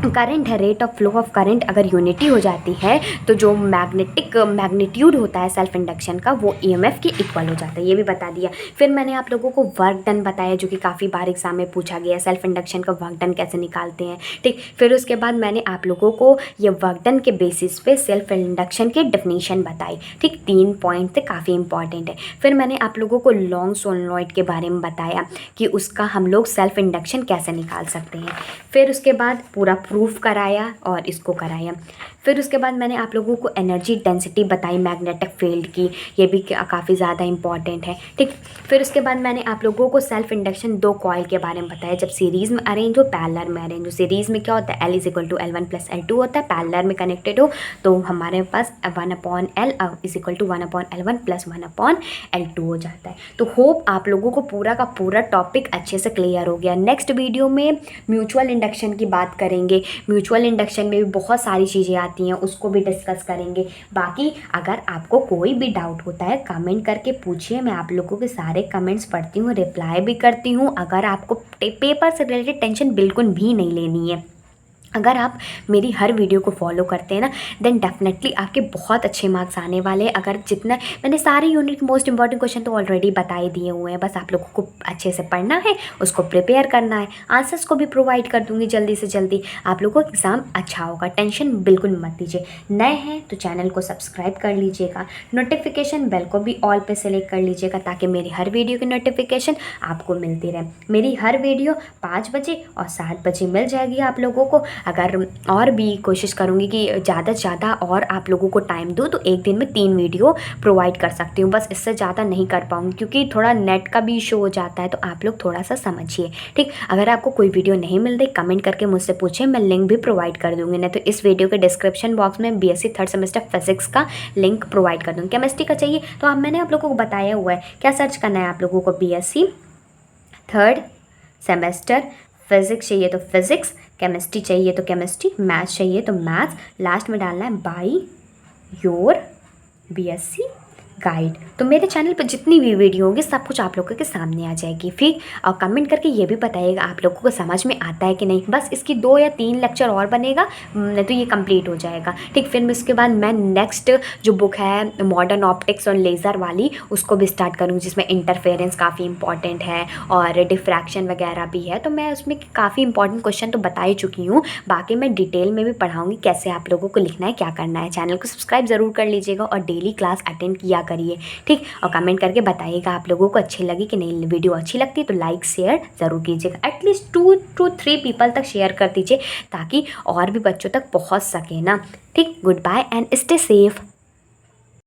करंट है, rate of flow of current अगर यूनिटी हो जाती है तो जो मैग्नीट्यूड होता है सेल्फ इंडक्शन का वो EMF के इक्वल हो जाता है, ये भी बता दिया। फिर मैंने आप लोगों को वर्क डन बताया जो कि काफ़ी बार एग्जाम में पूछा गया, सेल्फ इंडक्शन का वर्क डन कैसे निकालते हैं। ठीक, फिर उसके बाद मैंने आप लोगों को ये वर्क डन के बेसिस पे सेल्फ इंडक्शन के डेफिनेशन बताई। ठीक, 3 पॉइंट थे, काफ़ी इंपॉर्टेंट है। फिर मैंने आप लोगों को लॉन्ग सोलेनॉइड के बारे में बताया कि उसका हम लोग सेल्फ इंडक्शन कैसे निकाल सकते हैं। फिर उसके बाद पूरा प्रूफ कराया और इसको कराया। फिर उसके बाद मैंने आप लोगों को एनर्जी डेंसिटी बताई मैग्नेटिक फील्ड की, ये भी काफ़ी ज़्यादा इंपॉर्टेंट है, ठीक। फिर उसके बाद मैंने आप लोगों को सेल्फ इंडक्शन 2 कॉइल के बारे में बताया, जब सीरीज़ में अरेंज हो, पैरेलल में अरेंज हो। सीरीज़ में क्या होता है, L = L1 + L2 होता है, पैरेलल में कनेक्टेड हो तो हमारे पास 1/L = 1/L1 + 1/L2 हो जाता है। तो होप आप लोगों को पूरा का पूरा टॉपिक अच्छे से क्लियर हो गया। नेक्स्ट वीडियो में म्यूचुअल इंडक्शन की बात करेंगे। म्यूचुअल इंडक्शन में भी बहुत सारी चीज़ें आती हैं, उसको भी डिस्कस करेंगे। बाकी अगर आपको कोई भी डाउट होता है कमेंट करके पूछिए, मैं आप लोगों के सारे कमेंट्स पढ़ती हूँ, रिप्लाई भी करती हूँ। अगर आपको पेपर से रिलेटेड टेंशन बिल्कुल भी नहीं लेनी है, अगर आप मेरी हर वीडियो को फॉलो करते हैं ना, देन डेफिनेटली आपके बहुत अच्छे मार्क्स आने वाले हैं। अगर जितना मैंने सारे यूनिट मोस्ट इंपॉर्टेंट क्वेश्चन तो ऑलरेडी बता ही दिए हुए हैं, बस आप लोगों को अच्छे से पढ़ना है, उसको प्रिपेयर करना है। आंसर्स को भी प्रोवाइड कर दूंगी जल्दी से जल्दी, आप लोगों का एग्ज़ाम अच्छा होगा, टेंशन बिल्कुल मत लीजिए। नए हैं तो चैनल को सब्सक्राइब कर लीजिएगा, नोटिफिकेशन बेल को भी ऑल पे सेलेक्ट कर लीजिएगा ताकि मेरी हर वीडियो की नोटिफिकेशन आपको मिलती रहे। मेरी हर वीडियो 5 बजे और 7 बजे मिल जाएगी आप लोगों को। अगर और भी कोशिश करूँगी कि ज़्यादा से ज़्यादा और आप लोगों को टाइम दूँ तो एक दिन में 3 वीडियो प्रोवाइड कर सकती हूँ, बस इससे ज़्यादा नहीं कर पाऊँगी क्योंकि थोड़ा नेट का भी इशू हो जाता है, तो आप लोग थोड़ा सा समझिए, ठीक। अगर आपको कोई वीडियो नहीं मिल रही कमेंट करके मुझसे पूछें, मैं लिंक भी प्रोवाइड कर दूँगी, नहीं तो इस वीडियो के डिस्क्रिप्शन बॉक्स में BSc 3rd सेमेस्टर फिजिक्स का लिंक प्रोवाइड कर दूँगी। केमिस्ट्री का चाहिए तो मैंने आप लोगों को बताया हुआ है, क्या सर्च करना है आप लोगों को, BSc 3rd सेमेस्टर फिज़िक्स चाहिए तो फिज़िक्स, केमिस्ट्री चाहिए तो केमिस्ट्री, मैथ्स चाहिए तो मैथ्स, लास्ट में डालना है बाय योर BSc गाइड। तो मेरे चैनल पर जितनी भी वीडियो होगी सब कुछ आप लोगों के सामने आ जाएगी। फिर और कमेंट करके ये भी बताइएगा आप लोगों को समझ में आता है कि नहीं। बस इसकी 2 या 3 लेक्चर और बनेगा, नहीं तो ये कंप्लीट हो जाएगा, ठीक। फिर उसके बाद मैं नेक्स्ट जो बुक है मॉडर्न ऑप्टिक्स और लेज़र वाली, उसको भी स्टार्ट करूँगी, जिसमें इंटरफेरेंस काफ़ी इंपॉर्टेंट है और डिफ्रैक्शन वगैरह भी है। तो मैं उसमें काफ़ी इंपॉर्टेंट क्वेश्चन तो बता ही चुकी हूँ, बाकी मैं डिटेल में भी पढ़ाऊँगी कैसे आप लोगों को लिखना है, क्या करना है। चैनल को सब्सक्राइब ज़रूर कर लीजिएगा और डेली क्लास अटेंड किया करिए, ठीक। और कमेंट करके बताइएगा आप लोगों को अच्छी लगी कि नहीं। वीडियो अच्छी लगती है तो लाइक शेयर ज़रूर कीजिएगा, एटलीस्ट 2 to 3 पीपल तक शेयर कर दीजिए ताकि और भी बच्चों तक पहुंच सके ना, ठीक। Goodbye and stay safe.